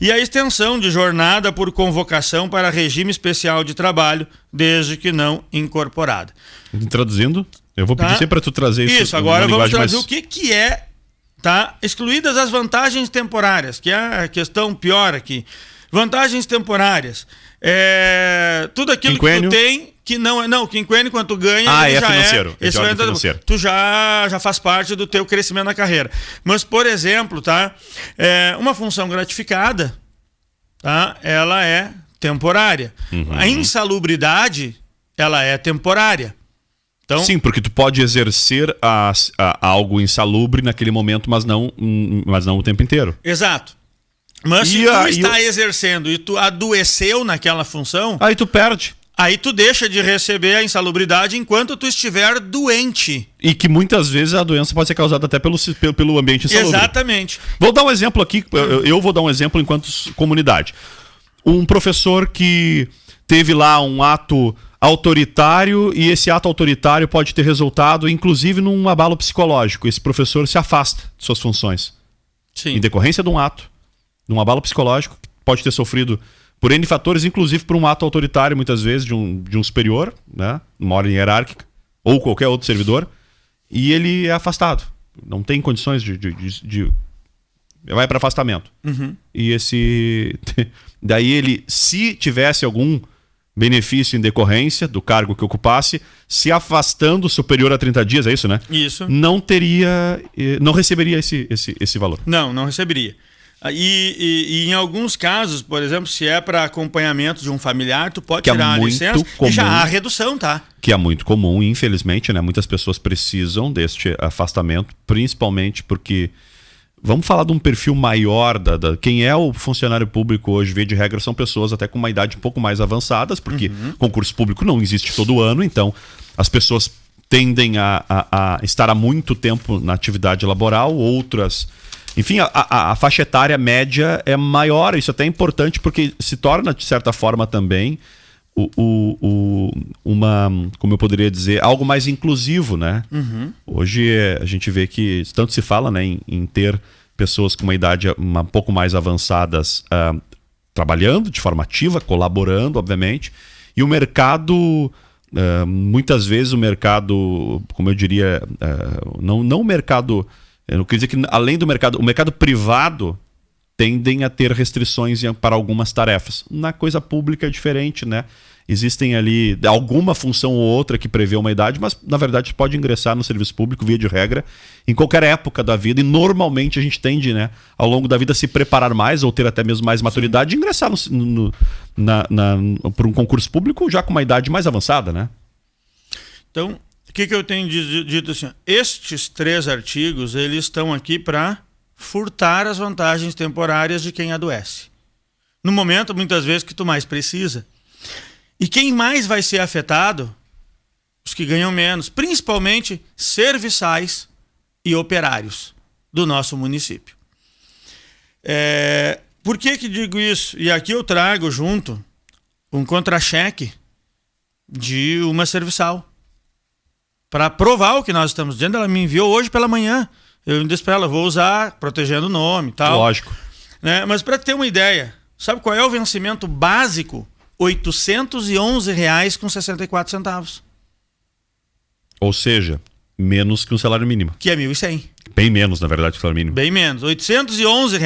Speaker 4: e a extensão de jornada por convocação para regime especial de trabalho, desde que não incorporada.
Speaker 1: Traduzindo, eu vou pedir sempre para tu trazer isso.
Speaker 4: Isso, agora vamos trazer o que é, tá? Excluídas as vantagens temporárias, que é a questão pior aqui. Vantagens temporárias. Tudo aquilo
Speaker 1: quinquênio.
Speaker 4: Que tu tem que não é. Não, quinquênio, quando tu ganha,
Speaker 1: já financeiro. Financeiro.
Speaker 4: Tu já faz parte do teu crescimento na carreira. Mas, por exemplo, tá? Uma função gratificada, tá? Ela é temporária. A insalubridade, ela é temporária. Então,
Speaker 1: sim, porque tu pode exercer algo insalubre naquele momento, mas não o tempo inteiro.
Speaker 4: Exato. Mas se tu está exercendo e tu adoeceu naquela função...
Speaker 1: Aí tu perde.
Speaker 4: Aí tu deixa de receber a insalubridade enquanto tu estiver doente.
Speaker 1: E que muitas vezes a doença pode ser causada até pelo ambiente insalubre.
Speaker 4: Exatamente.
Speaker 1: Vou dar um exemplo aqui, eu vou dar um exemplo enquanto comunidade. Um professor que teve lá um ato autoritário e esse ato autoritário pode ter resultado, inclusive, num abalo psicológico. Esse professor se afasta de suas funções.
Speaker 4: Sim.
Speaker 1: Em decorrência de um ato, de um abalo psicológico, pode ter sofrido por N fatores, inclusive por um ato autoritário, muitas vezes, de um superior, né? Uma ordem hierárquica, ou qualquer outro servidor, e ele é afastado. Não tem condições de vai para afastamento.
Speaker 4: Uhum.
Speaker 1: E daí ele, se tivesse algum benefício em decorrência do cargo que ocupasse, se afastando superior a 30 dias, é isso, né?
Speaker 4: Isso.
Speaker 1: Não receberia esse valor.
Speaker 4: Não receberia. E em alguns casos, por exemplo, se é para acompanhamento de um familiar, tu pode tirar a licença e já há redução, tá?
Speaker 1: Que é muito comum, infelizmente, né? Muitas pessoas precisam deste afastamento, principalmente porque... Vamos falar de um perfil maior quem é o funcionário público hoje, via de regra, são pessoas até com uma idade um pouco mais avançadas, porque concurso público não existe todo ano, então as pessoas tendem a estar há muito tempo na atividade laboral, outras... Enfim, a faixa etária média é maior, isso até é importante porque se torna, de certa forma, também como eu poderia dizer, algo mais inclusivo, né?
Speaker 4: Uhum.
Speaker 1: Hoje a gente vê que tanto se fala, né, em ter pessoas com uma idade um pouco mais avançadas trabalhando de forma ativa, colaborando, obviamente, e o mercado... muitas vezes o mercado, como eu diria, não o mercado... Eu queria dizer que, além do mercado, o mercado privado tendem a ter restrições para algumas tarefas. Na coisa pública é diferente, né? Existem ali alguma função ou outra que prevê uma idade, mas, na verdade, pode ingressar no serviço público, via de regra, em qualquer época da vida. E, normalmente, a gente tende, né, ao longo da vida, se preparar mais ou ter até mesmo mais maturidade e ingressar por um concurso público já com uma idade mais avançada, né?
Speaker 4: Então... O que eu tenho dito assim? Estes 3 artigos, eles estão aqui para furtar as vantagens temporárias de quem adoece. No momento, muitas vezes, que tu mais precisa. E quem mais vai ser afetado? Os que ganham menos, principalmente serviçais e operários do nosso município. Por que digo isso? E aqui eu trago junto um contra-cheque de uma serviçal. Para provar o que nós estamos dizendo, ela me enviou hoje pela manhã. Eu disse para ela, vou usar, protegendo o nome e tal.
Speaker 1: Lógico.
Speaker 4: Né? Mas para ter uma ideia, sabe qual é o vencimento básico? R$ 811,64.
Speaker 1: Ou seja, menos que um salário mínimo.
Speaker 4: Que é 1.100.
Speaker 1: Bem menos, na verdade, que o salário mínimo.
Speaker 4: Bem menos, R$ 811.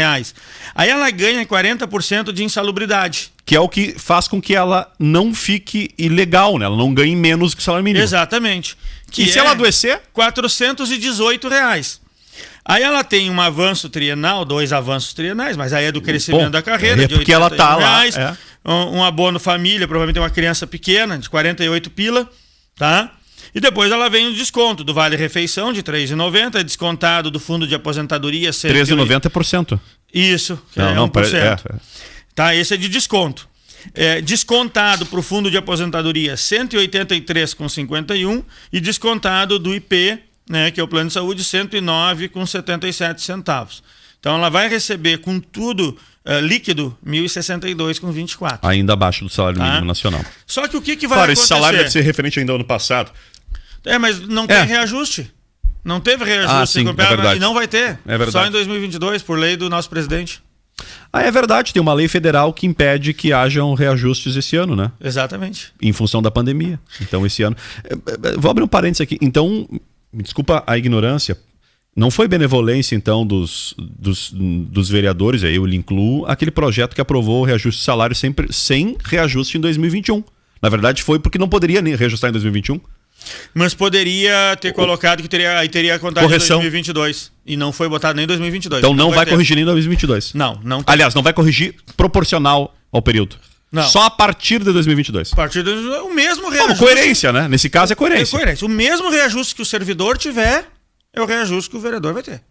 Speaker 4: Aí ela ganha 40% de insalubridade.
Speaker 1: Que é o que faz com que ela não fique ilegal, né? Ela não ganhe menos que o salário mínimo.
Speaker 4: Exatamente.
Speaker 1: E se ela adoecer?
Speaker 4: R$ 418. Aí ela tem um avanço trienal, 2 avanços trienais, mas aí é do crescimento da carreira, de R$ 80
Speaker 1: ela tá
Speaker 4: reais,
Speaker 1: lá.
Speaker 4: Um abono família, provavelmente uma criança pequena, de 48 pila, tá? E depois ela vem o desconto do Vale Refeição, de R$ 3,90, descontado do Fundo de Aposentadoria... R$
Speaker 1: 13,90 é por cento.
Speaker 4: Isso,
Speaker 1: não,
Speaker 4: 1%. Tá, esse é de desconto. Descontado para o Fundo de Aposentadoria, R$ 183,51 e descontado do IP, né, que é o Plano de Saúde, R$ 109,77. Então ela vai receber com tudo líquido R$ 1.062,24.
Speaker 1: Ainda abaixo do salário mínimo nacional.
Speaker 4: Só que o que vai acontecer?
Speaker 1: Esse salário deve ser referente ainda ao ano passado.
Speaker 4: Mas não tem reajuste. Não teve reajuste.
Speaker 1: Sim, é verdade.
Speaker 4: E não vai ter.
Speaker 1: É verdade.
Speaker 4: Só em 2022, por lei do nosso presidente.
Speaker 1: É verdade, tem uma lei federal que impede que hajam reajustes esse ano, né?
Speaker 4: Exatamente.
Speaker 1: Em função da pandemia. Então, esse ano... Vou abrir um parênteses aqui. Então, me desculpa a ignorância, não foi benevolência, então, dos vereadores, aí eu lhe incluo, aquele projeto que aprovou o reajuste de salário sempre sem reajuste em 2021. Na verdade, foi porque não poderia nem reajustar em 2021.
Speaker 4: Mas poderia ter colocado que teria contagem em 2022. E não foi botado nem em 2022.
Speaker 1: Então não vai corrigir nem em 2022.
Speaker 4: Não.
Speaker 1: Aliás, não vai corrigir proporcional ao período.
Speaker 4: Não.
Speaker 1: Só a partir de 2022.
Speaker 4: A partir de o mesmo reajuste.
Speaker 1: Como coerência, né? Nesse caso é coerência.
Speaker 4: É coerência. O mesmo reajuste que o servidor tiver é o reajuste que o vereador vai ter.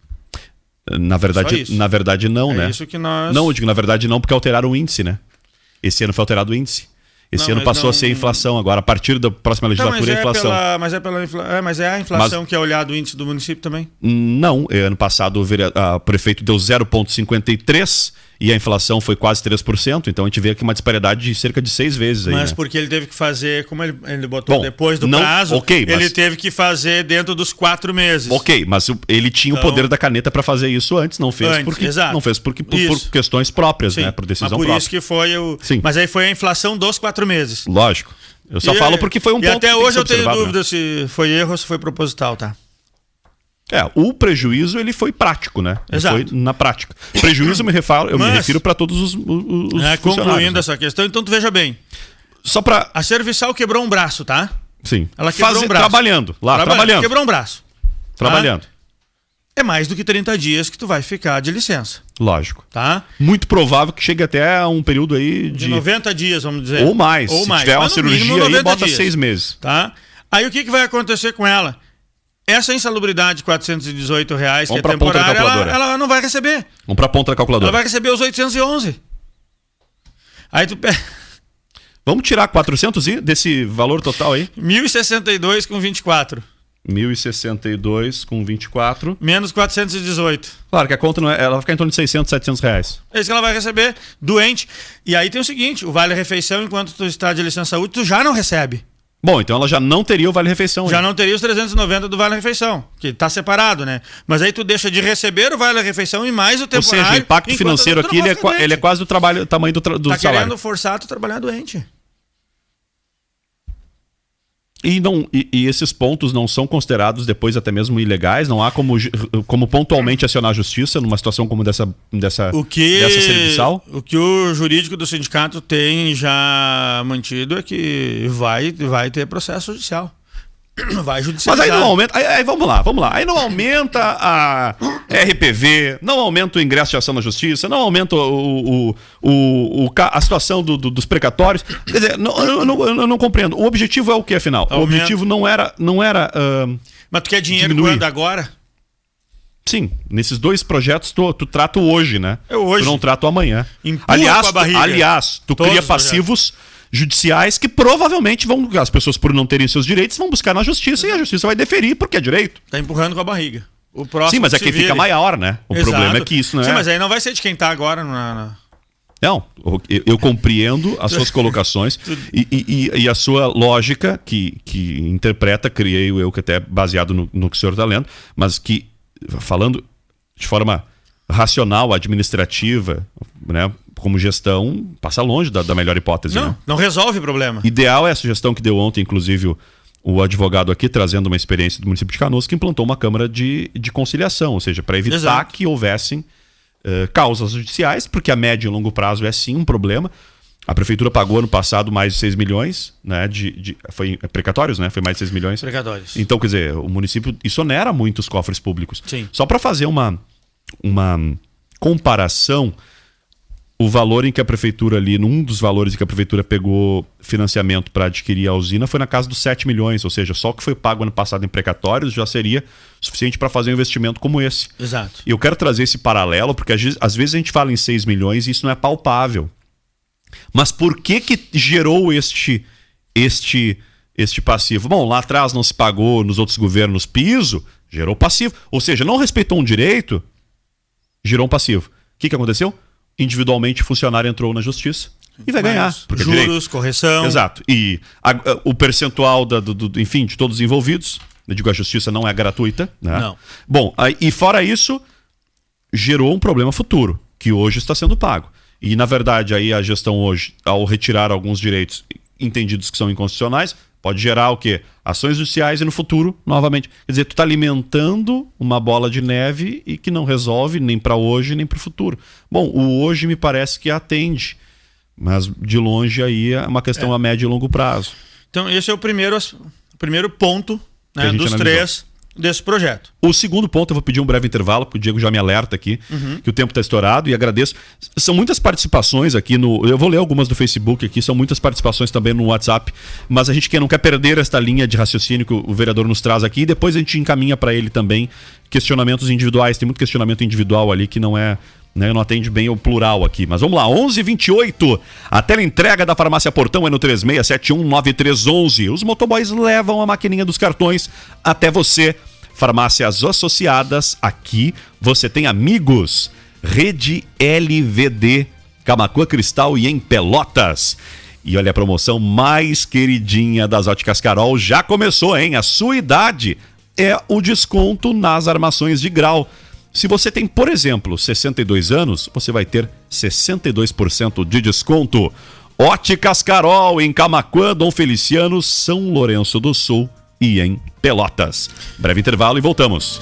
Speaker 1: Na verdade não, né?
Speaker 4: É isso que nós...
Speaker 1: Não, eu digo na verdade não, porque alteraram o índice, né? Esse ano foi alterado o índice. Esse ano passou a ser a inflação agora. A partir da próxima legislatura é a inflação.
Speaker 4: Mas é a inflação que é olhado o índice do município também?
Speaker 1: Não. Ano passado o prefeito deu 0,53% e a inflação foi quase 3%. Então a gente vê aqui uma disparidade de cerca de 6 vezes.
Speaker 4: Mas
Speaker 1: né?
Speaker 4: Porque ele teve que fazer, como ele botou depois do prazo, ele teve que fazer dentro dos 4 meses.
Speaker 1: Ok, mas ele tinha o poder da caneta para fazer isso antes. Não fez por questões próprias, né? Por decisão própria.
Speaker 4: Por isso que foi o... Sim. Mas aí foi a inflação dos 4 meses.
Speaker 1: Lógico. Eu só falo porque foi um ponto.
Speaker 4: E até hoje eu tenho dúvida,
Speaker 1: né?
Speaker 4: Se foi erro ou se foi proposital, tá?
Speaker 1: O prejuízo ele foi prático, né?
Speaker 4: Exato.
Speaker 1: Foi na prática. Prejuízo me refiro para todos os funcionários.
Speaker 4: Concluindo essa questão, então tu veja bem.
Speaker 1: Só para
Speaker 4: a Serviçal quebrou um braço, tá?
Speaker 1: Sim.
Speaker 4: Ela quebrou um braço.
Speaker 1: Trabalhando.
Speaker 4: Quebrou um braço.
Speaker 1: Trabalhando.
Speaker 4: Tá? É mais do que 30 dias que tu vai ficar de licença.
Speaker 1: Lógico.
Speaker 4: Tá?
Speaker 1: Muito provável que chegue até um período aí
Speaker 4: de 90 dias, vamos dizer.
Speaker 1: Ou mais. Se tiver uma cirurgia aí, bota 6 meses.
Speaker 4: Tá? Aí o que vai acontecer com ela? Essa insalubridade de R$418, que é temporária, ela não vai receber.
Speaker 1: Vamos para a ponta da calculadora.
Speaker 4: Ela vai receber os 811. Aí tu
Speaker 1: Vamos tirar 400 desse valor total aí?
Speaker 4: 1.062 com 24.
Speaker 1: 1.062 com 24.
Speaker 4: Menos 418.
Speaker 1: Claro que a conta ela vai ficar em torno de 600, 700 reais.
Speaker 4: É isso que ela vai receber, doente. E aí tem o seguinte, o vale-refeição, enquanto tu está de licença saúde, tu já não recebe.
Speaker 1: Bom, então ela já não teria o vale-refeição.
Speaker 4: Já não teria os 390 do vale-refeição, que está separado, né? Mas aí tu deixa de receber o vale-refeição e mais o temporário.
Speaker 1: Ou seja, o impacto financeiro aqui ele é quase o tamanho do salário.
Speaker 4: Tá querendo forçar tu trabalhar doente.
Speaker 1: E esses pontos não são considerados depois até mesmo ilegais? Não há como pontualmente acionar a justiça numa situação como dessa serviçal?
Speaker 4: O que o jurídico do sindicato tem já mantido é que vai ter processo judicial. Vai judicializar.
Speaker 1: Mas aí não aumenta. Aí vamos lá. Aí não aumenta a RPV, não aumenta o ingresso de ação na justiça, não aumenta a situação dos precatórios. Quer dizer, eu não compreendo. O objetivo é o que, afinal? O objetivo não era.
Speaker 4: Mas tu quer dinheiro quando agora?
Speaker 1: Sim, nesses 2 projetos tu trata hoje, né?
Speaker 4: Hoje.
Speaker 1: Tu não trata amanhã.
Speaker 4: Empurra com a barriga.
Speaker 1: Aliás, tu cria passivos judiciais que provavelmente as pessoas, por não terem seus direitos, vão buscar na justiça e a justiça vai deferir porque é direito.
Speaker 4: Tá empurrando com a barriga. O próximo.
Speaker 1: Sim, mas é que fica maior, né? O problema é que isso não é.
Speaker 4: Sim, mas aí não vai ser de quem tá agora
Speaker 1: Não, eu compreendo as suas colocações e a sua lógica que interpreta, criei eu que até baseado no que o senhor está lendo, mas que, falando de forma racional, administrativa, né? Como gestão, passa longe da melhor hipótese.
Speaker 4: Não resolve o problema.
Speaker 1: Ideal é a sugestão que deu ontem, inclusive, o advogado aqui, trazendo uma experiência do município de Canoas, que implantou uma câmara de conciliação, ou seja, para evitar que houvessem causas judiciais, porque a médio e longo prazo é sim um problema. A prefeitura pagou ano passado mais de 6 milhões, né? Foi precatórios, né? Foi mais de 6 milhões.
Speaker 4: Precatórios.
Speaker 1: Então, quer dizer, o município, isso onera muito os cofres públicos.
Speaker 4: Sim.
Speaker 1: Só para fazer uma comparação, o valor em que a prefeitura ali, num dos valores em que a prefeitura pegou financiamento para adquirir a usina foi na casa dos 7 milhões, ou seja, só o que foi pago ano passado em precatórios já seria suficiente para fazer um investimento como esse.
Speaker 4: Exato.
Speaker 1: E eu quero trazer esse paralelo, porque às vezes a gente fala em 6 milhões e isso não é palpável. Mas por que gerou este passivo? Bom, lá atrás não se pagou nos outros governos piso, gerou passivo. Ou seja, não respeitou um direito, gerou um passivo. O que aconteceu? Individualmente o funcionário entrou na justiça e vai ganhar.
Speaker 4: Porque juros, correção.
Speaker 1: Exato. E o percentual enfim, de todos os envolvidos, eu digo, a justiça não é gratuita, né?
Speaker 4: Não.
Speaker 1: Bom, e fora isso, gerou um problema futuro, que hoje está sendo pago. E, na verdade, aí a gestão hoje, ao retirar alguns direitos entendidos que são inconstitucionais, pode gerar o quê? Ações judiciais e no futuro, novamente. Quer dizer, tu está alimentando uma bola de neve e que não resolve nem para hoje nem para o futuro. Bom, o hoje me parece que atende, mas de longe aí é uma questão a médio e longo prazo.
Speaker 4: Então esse é o primeiro ponto, né, dos analisou. 3 desse projeto.
Speaker 1: O segundo ponto, eu vou pedir um breve intervalo, porque o Diego já me alerta aqui, que o tempo está estourado, e agradeço. São muitas participações aqui eu vou ler algumas do Facebook aqui, são muitas participações também no WhatsApp, mas a gente não quer perder esta linha de raciocínio que o vereador nos traz aqui, e depois a gente encaminha para ele também questionamentos individuais. Tem muito questionamento individual ali que não é né? Não atende bem o plural aqui. Mas vamos lá, 11h28. A teleentrega da Farmácia Portão é no 36719311. Os motoboys levam a maquininha dos cartões até você. Farmácias associadas, aqui você tem Amigos, Rede LVD, Camaquã, Cristal e em Pelotas. E olha, a promoção mais queridinha das Óticas Carol já começou, hein? A sua idade é o desconto nas armações de grau. Se você tem, por exemplo, 62 anos, você vai ter 62% de desconto. Óticas Carol, em Camaquã, Dom Feliciano, São Lourenço do Sul e em Pelotas. Breve intervalo e voltamos.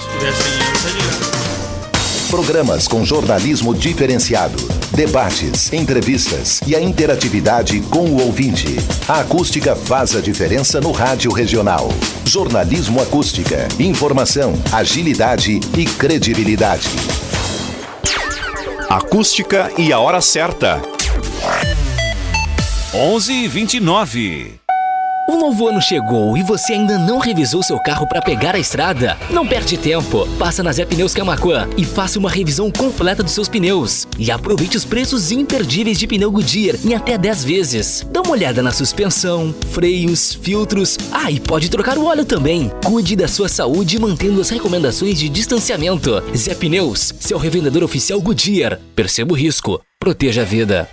Speaker 5: Programas com jornalismo diferenciado, debates, entrevistas e a interatividade com o ouvinte. A acústica faz a diferença no rádio regional. Jornalismo Acústica. Informação, agilidade e credibilidade.
Speaker 11: Acústica e a hora certa. 11h29.
Speaker 8: O novo ano chegou e você ainda não revisou seu carro para pegar a estrada? Não perde tempo. Passa na Zé Pneus Camaquã e faça uma revisão completa dos seus pneus. E aproveite os preços imperdíveis de pneu Goodyear em até 10 vezes. Dá uma olhada na suspensão, freios, filtros. Ah, e pode trocar o óleo também. Cuide da sua saúde mantendo as recomendações de distanciamento. Zé Pneus, seu revendedor oficial Goodyear. Perceba o risco. Proteja a vida.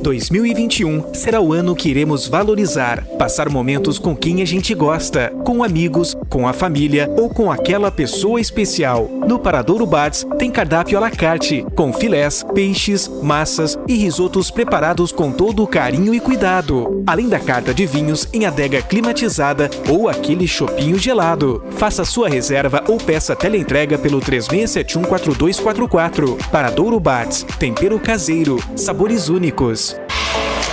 Speaker 12: 2021 será o ano que iremos valorizar, passar momentos com quem a gente gosta, com amigos, com a família ou com aquela pessoa especial. No Paradouro Bars tem cardápio à la carte, com filés, peixes, massas e risotos preparados com todo o carinho e cuidado. Além da carta de vinhos em adega climatizada ou aquele chopinho gelado. Faça sua reserva ou peça teleentrega pelo 36714244. Paradouro Bars, tempero caseiro, sabores únicos.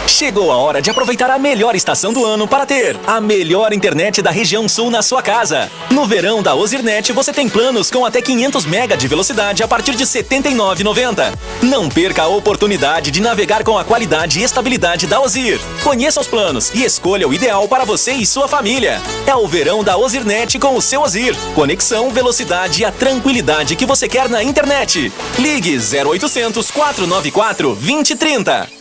Speaker 6: Chegou a hora de aproveitar a melhor estação do ano para ter a melhor internet da região sul na sua casa. No verão da Ozirnet você tem planos com até 500 MB de velocidade a partir de R$ 79,90. Não perca a oportunidade de navegar com a qualidade e estabilidade da Ozir. Conheça os planos e escolha o ideal para você e sua família. É o verão da Ozirnet com o seu Ozir. Conexão, velocidade e a tranquilidade que você quer na internet. Ligue 0800 494 2030.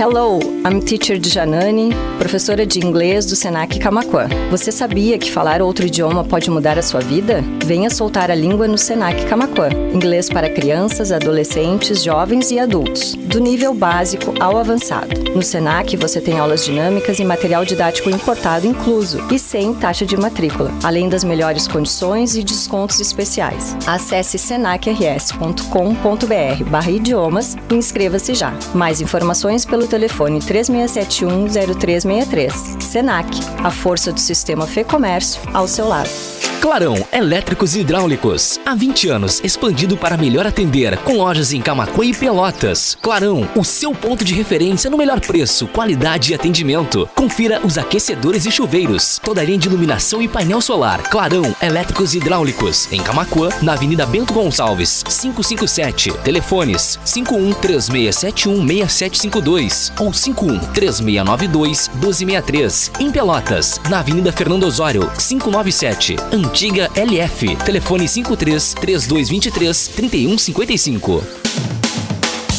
Speaker 13: Hello, I'm Teacher Djanani, professora de inglês do Senac Camaquã. Você sabia que falar outro idioma pode mudar a sua vida? Venha soltar a língua no Senac Camaquã. Inglês para crianças, adolescentes, jovens e adultos, do nível básico ao avançado. No Senac você tem aulas dinâmicas e material didático importado incluso e sem taxa de matrícula, além das melhores condições e descontos especiais. Acesse senacrs.com.br/idiomas e inscreva-se já. Mais informações pelo telefone 36710363. Senac, a força do sistema Fê Comércio ao seu lado.
Speaker 8: Clarão Elétricos e Hidráulicos. Há 20 anos, expandido para melhor atender, com lojas em Camaquã e Pelotas. Clarão, o seu ponto de referência no melhor preço, qualidade e atendimento. Confira os aquecedores e chuveiros, toda a linha de iluminação e painel solar. Clarão Elétricos e Hidráulicos, em Camaquã, na Avenida Bento Gonçalves, 557. Telefones 5136716752 ou 5136921263. Em Pelotas, na Avenida Fernando Osório, 597. Antiga LF, telefone 53-3223-3155.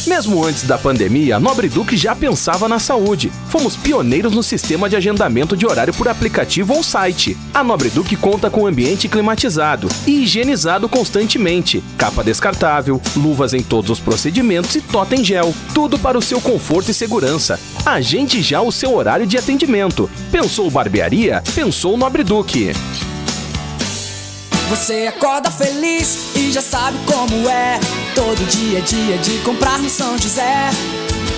Speaker 12: Mesmo antes da pandemia, a Nobre Duque já pensava na saúde. Fomos pioneiros no sistema de agendamento de horário por aplicativo ou site. A Nobre Duque conta com ambiente climatizado e higienizado constantemente, capa descartável, luvas em todos os procedimentos e totem gel. Tudo para o seu conforto e segurança. Agende já o seu horário de atendimento. Pensou barbearia? Pensou Nobre Duque.
Speaker 14: Você acorda feliz e já sabe como é. Todo dia é dia de comprar no São José.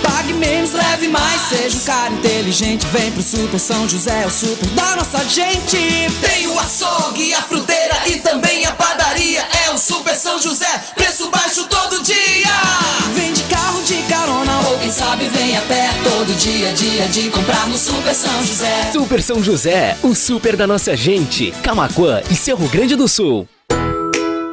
Speaker 14: Pague menos, leve mais, seja um cara inteligente. Vem pro Super São José, o super da nossa gente. Tem o açougue, a fruteira e também a padaria. É o Super São José, preço baixo todo dia. Vem de carro, de carona ou quem sabe vem a pé. Todo dia é dia de comprar no Super São José.
Speaker 8: Super São José, o super da nossa gente. Camaquã e Cerro Grande do Sul.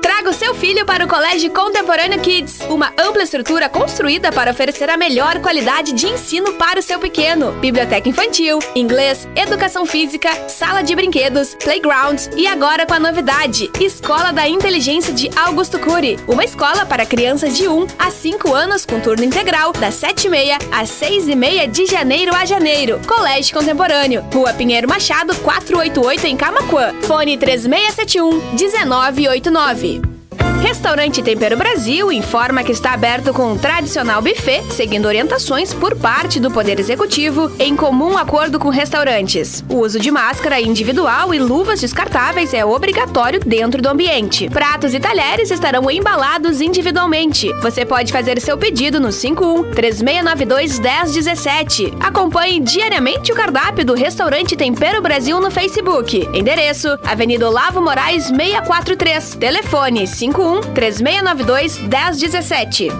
Speaker 15: Traga o seu filho para o Colégio Contemporâneo Kids, uma ampla estrutura construída para oferecer a melhor qualidade de ensino para o seu pequeno. Biblioteca infantil, inglês, educação física, sala de brinquedos, playgrounds e agora com a novidade, Escola da Inteligência de Augusto Cury, uma escola para crianças de 1 a 5 anos com turno integral, das 7h30 às 6h30 de janeiro a janeiro. Colégio Contemporâneo, Rua Pinheiro Machado, 488 em Camaquã. Fone 3671-1989. Restaurante Tempero Brasil informa que está aberto com um tradicional buffet, seguindo orientações por parte do Poder Executivo, em comum acordo com restaurantes. O uso de máscara individual e luvas descartáveis é obrigatório dentro do ambiente. Pratos e talheres estarão embalados individualmente. Você pode fazer seu pedido no 51-3692-1017. Acompanhe diariamente o cardápio do Restaurante Tempero Brasil no Facebook. Endereço: Avenida Olavo Moraes 643. Telefone 51-3692-1017.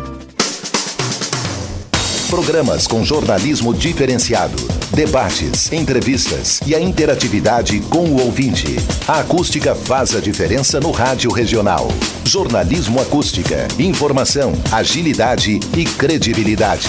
Speaker 5: Programas com jornalismo diferenciado, debates, entrevistas e a interatividade com o ouvinte. A acústica faz a diferença no rádio regional. Jornalismo Acústica. Informação, agilidade e credibilidade.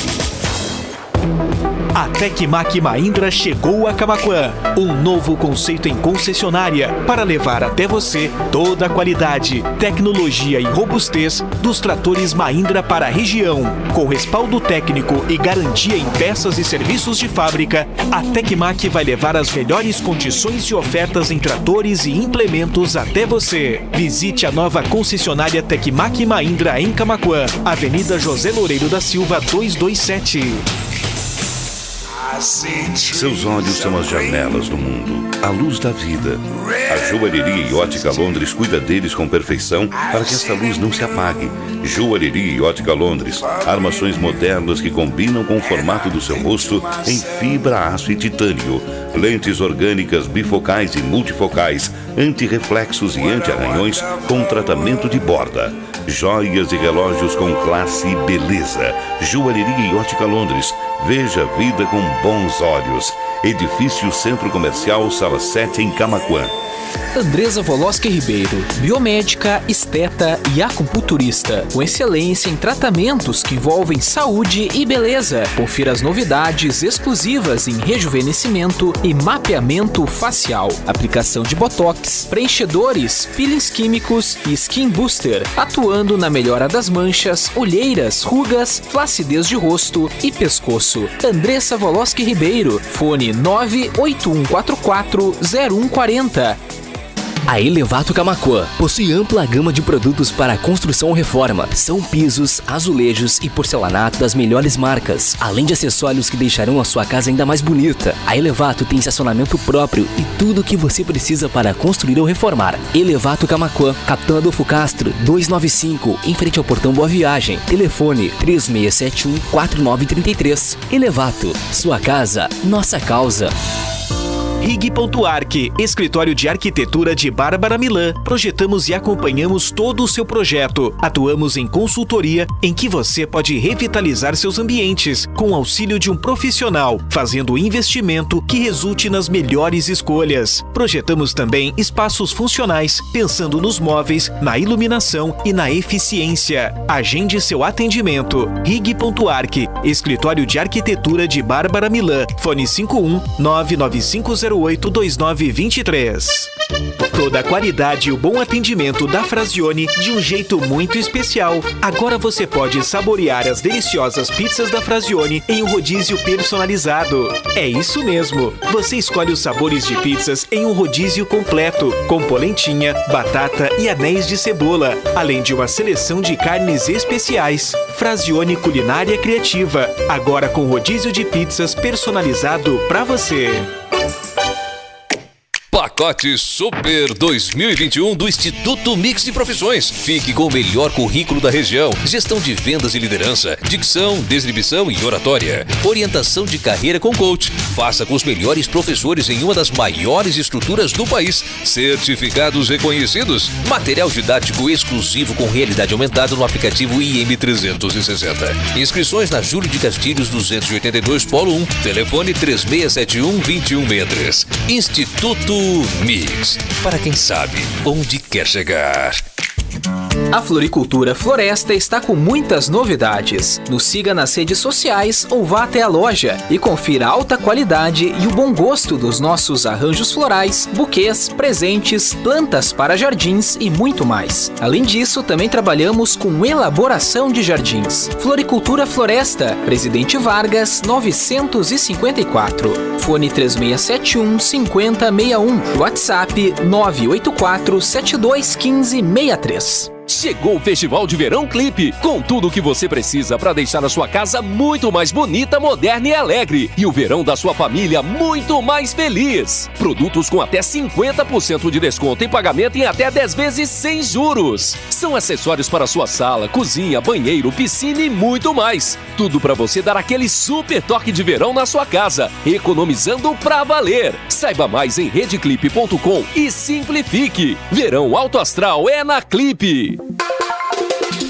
Speaker 12: A Tecmac Mahindra chegou a Camaquã. Um novo conceito em concessionária para levar até você toda a qualidade, tecnologia e robustez dos tratores Mahindra para a região. Com respaldo técnico e garantia em peças e serviços de fábrica, a Tecmac vai levar as melhores condições e ofertas em tratores e implementos até você. Visite a nova concessionária Tecmac Mahindra em Camaquã, Avenida José Loureiro da Silva 227.
Speaker 16: Seus olhos são as janelas do mundo, a luz da vida. A Joalheria e Ótica Londres cuida deles com perfeição para que esta luz não se apague. Joalheria e Ótica Londres, armações modernas que combinam com o formato do seu rosto em fibra, aço e titânio. Lentes orgânicas bifocais e multifocais, anti-reflexos e anti-arranhões com tratamento de borda. Joias e relógios com classe e beleza. Joalheria e Ótica Londres. Veja a vida com bons olhos. Edifício Centro Comercial, Sala 7, em Camaquã.
Speaker 8: Andresa Voloski Ribeiro, biomédica, esteta e acupunturista, com excelência em tratamentos que envolvem saúde e beleza. Confira as novidades exclusivas em rejuvenescimento e mapeamento facial, aplicação de botox, preenchedores, peelings químicos e skin booster, atuando na melhora das manchas, olheiras, rugas, flacidez de rosto e pescoço. Andresa Voloski Ribeiro, fone 981440140. A Elevato Camaquã possui ampla gama de produtos para construção ou reforma. São pisos, azulejos e porcelanato das melhores marcas, além de acessórios que deixarão a sua casa ainda mais bonita. A Elevato tem estacionamento próprio e tudo o que você precisa para construir ou reformar. Elevato Camaquã, Capitão Adolfo Castro, 295, em frente ao Portão Boa Viagem. Telefone 3671-4933. Elevato, sua casa, nossa causa.
Speaker 12: Rig.Arc, escritório de arquitetura de Bárbara Milan. Projetamos e acompanhamos todo o seu projeto. Atuamos em consultoria em que você pode revitalizar seus ambientes com o auxílio de um profissional, fazendo investimento que resulte nas melhores escolhas. Projetamos também espaços funcionais, pensando nos móveis, na iluminação e na eficiência. Agende seu atendimento. Rig.Arc, escritório de arquitetura de Bárbara Milan. Fone 51-99508-2923. Toda a qualidade e o bom atendimento da Frazione de um jeito muito especial. Agora você pode saborear as deliciosas pizzas da Frazione em um rodízio personalizado. É isso mesmo! Você escolhe os sabores de pizzas em um rodízio completo, com polentinha, batata e anéis de cebola, além de uma seleção de carnes especiais. Frazione Culinária Criativa, agora com rodízio de pizzas personalizado para você.
Speaker 17: Pacote Super 2021 do Instituto Mix de Profissões. Fique com o melhor currículo da região. Gestão de vendas e liderança, dicção, descrição e oratória. Orientação de carreira com coach. Faça com os melhores professores em uma das maiores estruturas do país. Certificados reconhecidos. Material didático exclusivo com realidade aumentada no aplicativo IM360. Inscrições na Júlio de Castilhos 282 Polo 1. Telefone 3671-2163. Instituto Mix, para quem sabe onde quer chegar.
Speaker 12: A Floricultura Floresta está com muitas novidades. Nos siga nas redes sociais ou vá até a loja e confira a alta qualidade e o bom gosto dos nossos arranjos florais, buquês, presentes, plantas para jardins e muito mais. Além disso, também trabalhamos com elaboração de jardins. Floricultura Floresta, Presidente Vargas, 954. Fone 3671 5061. WhatsApp 984 7215 63.
Speaker 18: Chegou o Festival de Verão Clipe, com tudo o que você precisa para deixar a sua casa muito mais bonita, moderna e alegre. E o verão da sua família muito mais feliz. Produtos com até 50% de desconto em pagamento em até 10 vezes sem juros. São acessórios para sua sala, cozinha, banheiro, piscina e muito mais. Tudo para você dar aquele super toque de verão na sua casa, economizando pra valer. Saiba mais em redeclip.com e simplifique. Verão Alto Astral é na Clipe.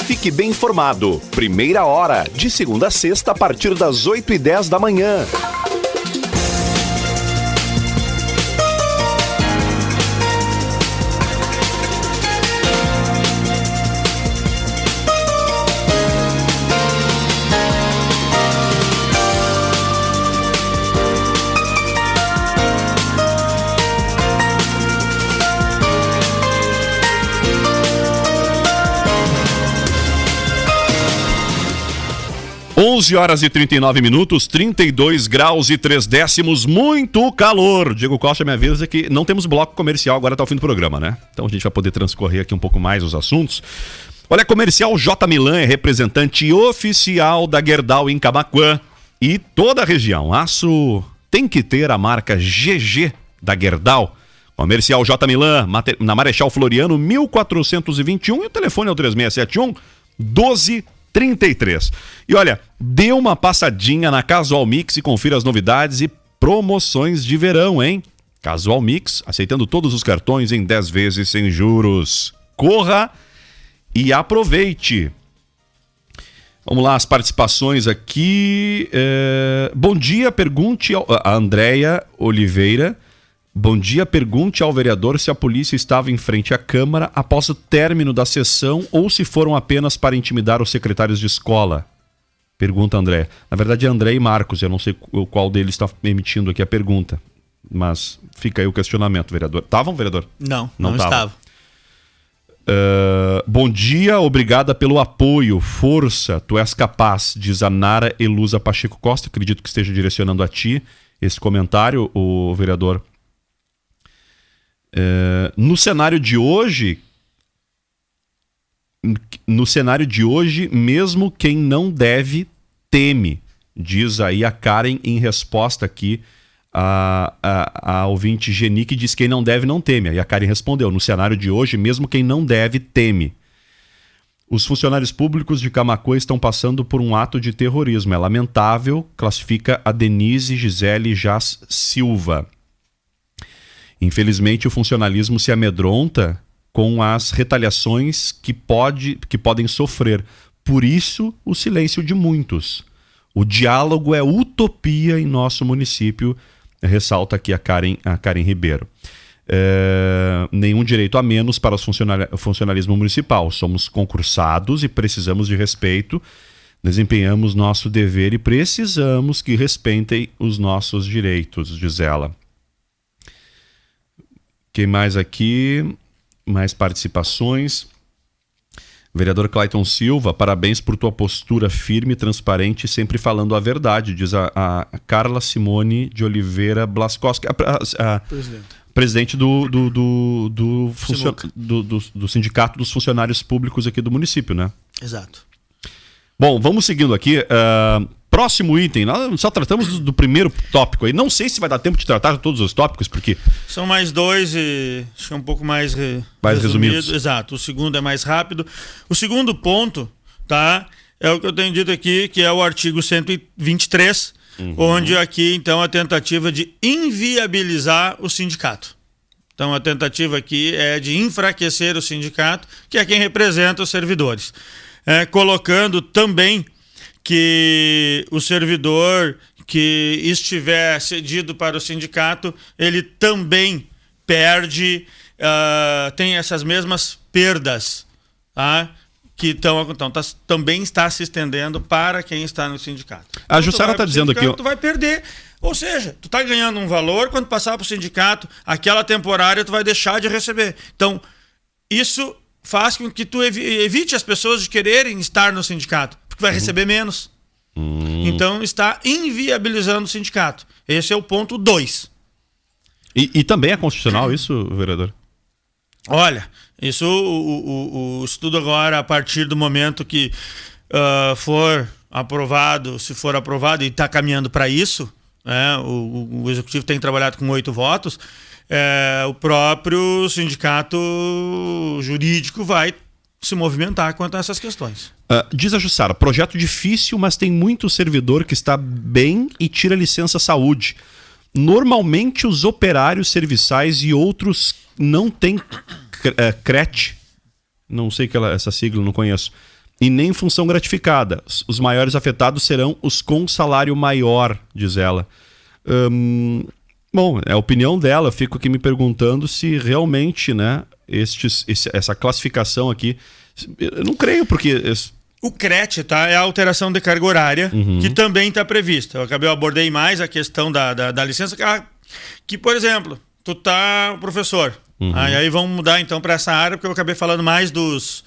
Speaker 11: Fique bem informado. Primeira hora, de segunda a sexta, a partir das 8h10 da manhã.
Speaker 1: 11 horas e 39 minutos, 32 graus e 3 décimos, muito calor. Diego Costa me avisa que não temos bloco comercial agora até o fim do programa, né? Então a gente vai poder transcorrer aqui um pouco mais os assuntos. Olha, Comercial J. Milan é representante oficial da Gerdau em Camaquã e toda a região. Aço tem que ter a marca GG da Gerdau. Comercial J. Milan, na Marechal Floriano, 1421 e o telefone é o 3671 1233. E olha, dê uma passadinha na Casual Mix e confira as novidades e promoções de verão, hein? Casual Mix, aceitando todos os cartões em 10 vezes sem juros. Corra e aproveite. Vamos lá, as participações aqui. Bom dia, pergunte a Andréia Oliveira. Bom dia, pergunte ao vereador se a polícia estava em frente à Câmara após o término da sessão ou se foram apenas para intimidar os secretários de escola. Pergunta André. Na verdade é André e Marcos, eu não sei qual deles está emitindo aqui a pergunta. Mas fica aí o questionamento, vereador. Estavam, vereador?
Speaker 4: Não estava.
Speaker 1: Bom dia, obrigada pelo apoio, força, tu és capaz, diz a Nara Elusa Pacheco Costa. Acredito que esteja direcionando a ti esse comentário, o vereador. No cenário de hoje, mesmo quem não deve, teme, diz aí a Karen em resposta aqui a ouvinte Geni, que diz que quem não deve não teme. Aí a Karen respondeu, no cenário de hoje, mesmo quem não deve, teme. Os funcionários públicos de Camaquã estão passando por um ato de terrorismo. É lamentável, classifica a Denise Gisele Jaz Silva. Infelizmente, o funcionalismo se amedronta com as retaliações que podem sofrer. Por isso, o silêncio de muitos. O diálogo é utopia em nosso município, ressalta aqui a Karen Ribeiro. Nenhum direito a menos para o funcionalismo municipal. Somos concursados e precisamos de respeito. Desempenhamos nosso dever e precisamos que respeitem os nossos direitos, diz ela. Quem mais aqui? Mais participações. Vereador Clayton Silva, parabéns por tua postura firme, transparente, sempre falando a verdade, diz a Carla Simone de Oliveira Blaskowski, presidente do Sindicato dos Funcionários Públicos aqui do município, né?
Speaker 4: Exato.
Speaker 1: Bom, vamos seguindo aqui. Próximo item, nós só tratamos do primeiro tópico aí. Não sei se vai dar tempo de tratar de todos os tópicos, porque...
Speaker 4: São mais dois e acho que é um pouco mais
Speaker 1: resumidos.
Speaker 4: Exato, o segundo é mais rápido. O segundo ponto, tá? É o que eu tenho dito aqui, que é o artigo 123, onde aqui, então, a tentativa de inviabilizar o sindicato. Então, a tentativa aqui é de enfraquecer o sindicato, que é quem representa os servidores. Colocando também que o servidor que estiver cedido para o sindicato, ele também perde, tem essas mesmas perdas tá? Que também está se estendendo para quem está no sindicato.
Speaker 1: A Jussara está dizendo aqui...
Speaker 4: Tu vai perder. Ou seja, tu está ganhando um valor, quando passar para o sindicato, aquela temporária tu vai deixar de receber. Então, isso faz com que tu evite as pessoas de quererem estar no sindicato, porque vai receber menos. Então, está inviabilizando o sindicato. Esse é o ponto 2.
Speaker 1: E também é constitucional isso, vereador?
Speaker 4: Olha, isso o estudo agora, a partir do momento que for aprovado, se for aprovado e está caminhando para isso, o Executivo tem trabalhado com 8 votos, o próprio sindicato jurídico vai se movimentar quanto a essas questões.
Speaker 1: Diz a Jussara, projeto difícil, mas tem muito servidor que está bem e tira licença saúde. Normalmente os operários serviçais e outros não têm CRET, não sei essa sigla, não conheço, e nem função gratificada. Os maiores afetados serão os com salário maior, diz ela. Bom, é a opinião dela, eu fico aqui me perguntando se realmente, né, essa classificação aqui, eu não creio, porque...
Speaker 4: O CRET, tá? É a alteração de carga horária, que também está prevista. Eu abordei mais a questão da licença, que, por exemplo, tu tá professor, aí vamos mudar então para essa área, porque eu acabei falando mais dos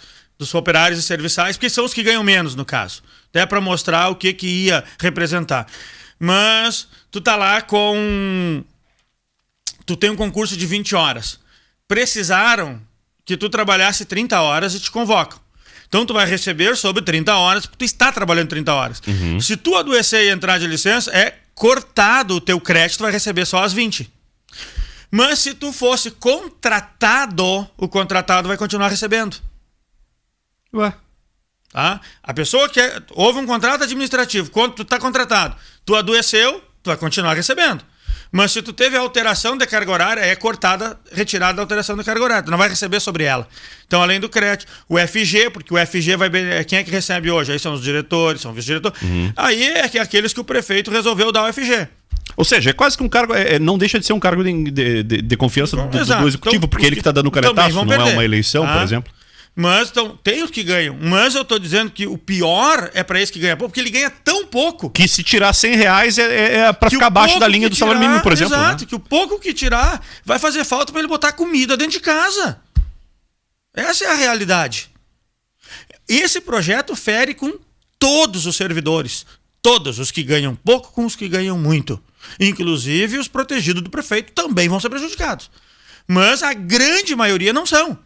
Speaker 4: operários e serviçais, porque são os que ganham menos, no caso. Até para mostrar o que ia representar. Mas tu tá lá tu tem um concurso de 20 horas. Precisaram que tu trabalhasse 30 horas e te convocam. Então tu vai receber sobre 30 horas, porque tu está trabalhando 30 horas. Se tu adoecer e entrar de licença, é cortado o teu crédito, tu vai receber só as 20. Mas se tu fosse contratado, o contratado vai continuar recebendo.
Speaker 1: Ué?
Speaker 4: Tá? A pessoa houve um contrato administrativo, quando tu está contratado, tu adoeceu, tu vai continuar recebendo. Mas se tu teve alteração de carga horária, é retirada a alteração de carga horária. Tu não vai receber sobre ela. Então, além do CRET, o FG, porque o FG quem é que recebe hoje? Aí são os diretores, são os vice-diretores. Aí é aqueles que o prefeito resolveu dar o FG.
Speaker 1: Ou seja, é quase que um cargo, não deixa de ser um cargo de confiança do Executivo, então, porque ele que está dando o caretaço, não é uma eleição, por exemplo.
Speaker 4: Mas então, tem os que ganham. Mas eu estou dizendo que o pior é para esse que ganha pouco, porque ele ganha tão pouco.
Speaker 1: Que se tirar R$100 é para ficar abaixo da linha do salário mínimo, por exemplo.
Speaker 4: Exato,
Speaker 1: né?
Speaker 4: Que o pouco que tirar vai fazer falta para ele botar comida dentro de casa. Essa é a realidade. Esse projeto fere com todos os servidores. Todos os que ganham pouco com os que ganham muito. Inclusive os protegidos do prefeito também vão ser prejudicados. Mas a grande maioria não são.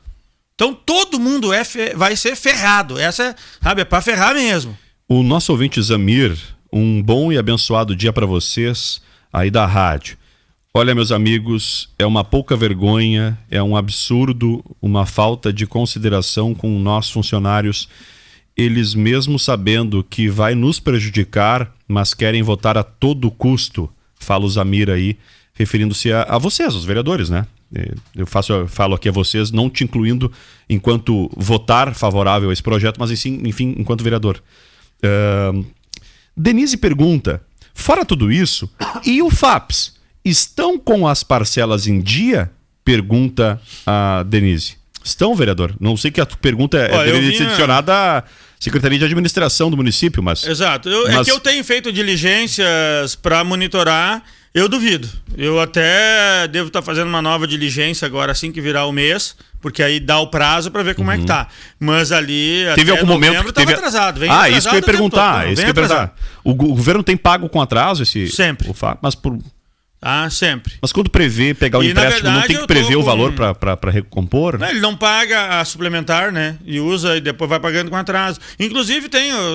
Speaker 4: Então todo mundo vai ser ferrado. Essa é para ferrar mesmo.
Speaker 1: O nosso ouvinte Zamir, um bom e abençoado dia para vocês aí da rádio. Olha, meus amigos, é uma pouca vergonha, é um absurdo, uma falta de consideração com nós funcionários. Eles mesmo sabendo que vai nos prejudicar, mas querem votar a todo custo. Fala o Zamir aí, referindo-se a vocês, os vereadores, né? Eu falo aqui a vocês, não te incluindo enquanto votar favorável a esse projeto, mas enfim, enquanto vereador. Denise pergunta, fora tudo isso, e o FAPS? Estão com as parcelas em dia? Pergunta a Denise. Estão, vereador? Não sei que a pergunta deveria ser adicionada à Secretaria de Administração do município, mas...
Speaker 4: Exato. É que eu tenho feito diligências para monitorar. Eu duvido. Eu até devo estar fazendo uma nova diligência agora, assim que virar o mês, porque aí dá o prazo para ver como é que tá. Mas ali
Speaker 1: teve algum momento que teve
Speaker 4: atrasado.
Speaker 1: Isso que eu ia perguntar. O governo tem pago com atraso
Speaker 4: sempre.
Speaker 1: Mas por...
Speaker 4: sempre.
Speaker 1: Mas quando prevê pegar o empréstimo, não tem que prever o valor para recompor?
Speaker 4: Não, ele não paga a suplementar, né? E usa e depois vai pagando com atraso. Inclusive,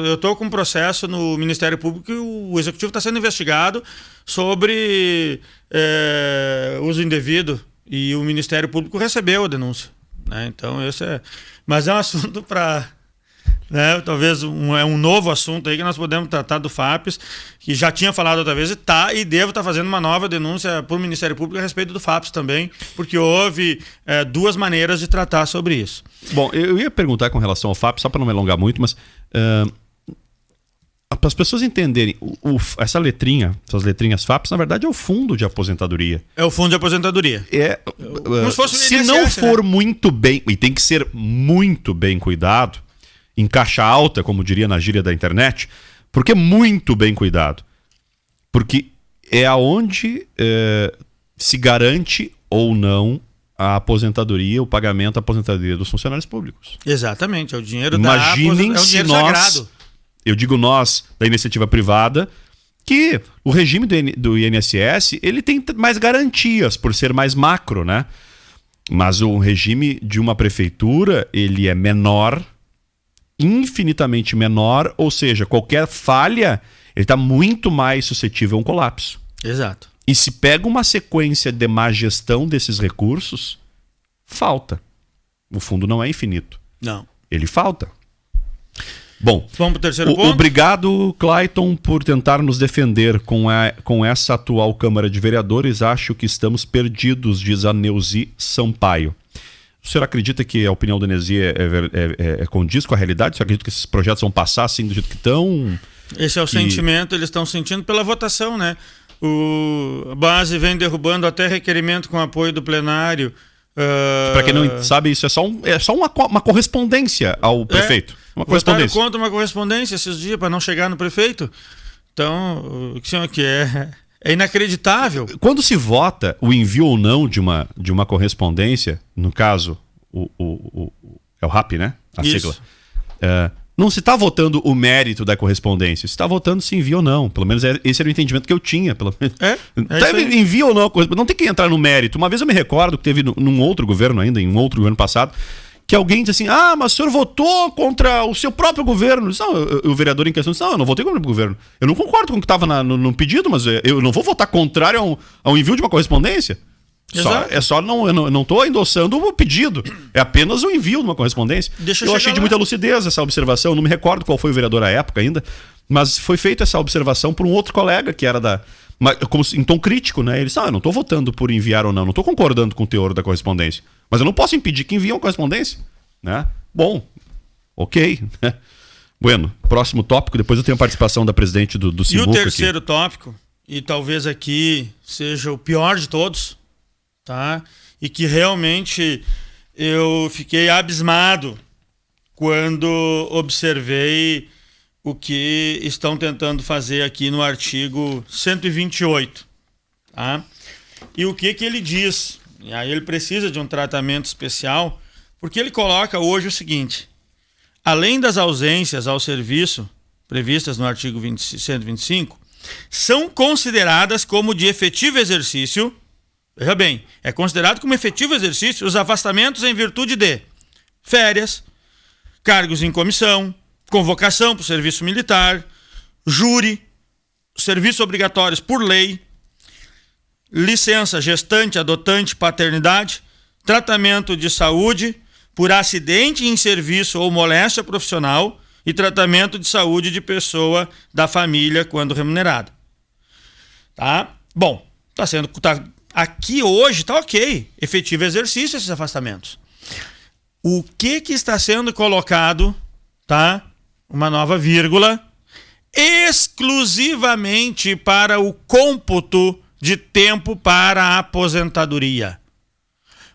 Speaker 4: eu estou com um processo no Ministério Público que o Executivo está sendo investigado sobre uso indevido e o Ministério Público recebeu a denúncia. Né? Então, esse é... Mas é um assunto para... Né? Talvez é um novo assunto aí que nós podemos tratar do FAPS, que já tinha falado outra vez e devo estar fazendo uma nova denúncia para o Ministério Público a respeito do FAPS também, porque houve duas maneiras de tratar sobre isso.
Speaker 1: Bom, eu ia perguntar com relação ao FAPS, só para não me alongar muito, mas para as pessoas entenderem, essas letrinhas FAPs, na verdade, é o fundo de aposentadoria.
Speaker 4: É o fundo de aposentadoria.
Speaker 1: Como se fosse se INSS, não for muito bem, e tem que ser muito bem cuidado, em caixa alta, como diria na gíria da internet, porque muito bem cuidado. Porque é aonde se garante ou não a aposentadoria, o pagamento da aposentadoria dos funcionários públicos.
Speaker 4: Exatamente, é o dinheiro
Speaker 1: Imaginem se nós, eu digo nós, da iniciativa privada, que o regime do INSS, ele tem mais garantias, por ser mais macro, né? Mas o regime de uma prefeitura, ele é menor, infinitamente menor, ou seja, qualquer falha, ele está muito mais suscetível a um colapso.
Speaker 4: Exato.
Speaker 1: E se pega uma sequência de má gestão desses recursos, falta. O fundo não é infinito.
Speaker 4: Não.
Speaker 1: Ele falta. Bom,
Speaker 4: vamos para o terceiro ponto.
Speaker 1: Obrigado, Clayton, por tentar nos defender com essa atual Câmara de Vereadores. Acho que estamos perdidos, diz a Neuzi Sampaio. O senhor acredita que a opinião da Neuzi é condiz com a realidade? O senhor acredita que esses projetos vão passar assim do jeito que estão?
Speaker 4: Esse é o sentimento, eles estão sentindo pela votação, né? A base vem derrubando até requerimento com apoio do plenário.
Speaker 1: Para quem não sabe, isso é só uma correspondência ao prefeito. Uma correspondência.
Speaker 4: Contra uma correspondência esses dias para não chegar no prefeito. Então, o que é inacreditável.
Speaker 1: Quando se vota o envio ou não de uma correspondência, no caso, é o RAP, né? A sigla. Não se está votando o mérito da correspondência, se está votando se envia ou não. Pelo menos esse era o entendimento que eu tinha. Pelo menos. Envia ou não a correspondência. Não tem que entrar no mérito. Uma vez eu me recordo que teve num outro governo ainda, em um outro governo passado, que alguém disse assim, mas o senhor votou contra o seu próprio governo. Não, o vereador em questão disse, não, eu não votei contra o governo. Eu não concordo com o que estava no pedido, mas eu não vou votar contrário ao envio de uma correspondência. Eu não estou endossando o pedido. É apenas o envio de uma correspondência. Eu achei de muita lucidez essa observação. Não me recordo qual foi o vereador à época ainda, mas foi feita essa observação por um outro colega que era em tom crítico, né? Ele disse, eu não estou votando por enviar ou não estou concordando com o teor da correspondência. Mas eu não posso impedir que enviem uma correspondência, né? Bom, ok. Bueno, próximo tópico, depois eu tenho a participação da presidente do Simuca.
Speaker 4: E o terceiro tópico, e talvez aqui seja o pior de todos, tá? E que realmente eu fiquei abismado quando observei o que estão tentando fazer aqui no artigo 128, tá? E o que ele diz? E aí ele precisa de um tratamento especial, porque ele coloca hoje o seguinte: além das ausências ao serviço previstas no artigo 125, são consideradas como de efetivo exercício. Veja bem, é considerado como efetivo exercício os afastamentos em virtude de férias, cargos em comissão, convocação para o serviço militar, júri, serviços obrigatórios por lei, licença gestante, adotante, paternidade, tratamento de saúde por acidente em serviço ou moléstia profissional e tratamento de saúde de pessoa da família quando remunerada. Tá? Bom, aqui hoje está ok, efetivo exercício esses afastamentos. O que está sendo colocado, tá? Uma nova vírgula, exclusivamente para o cômputo de tempo para a aposentadoria.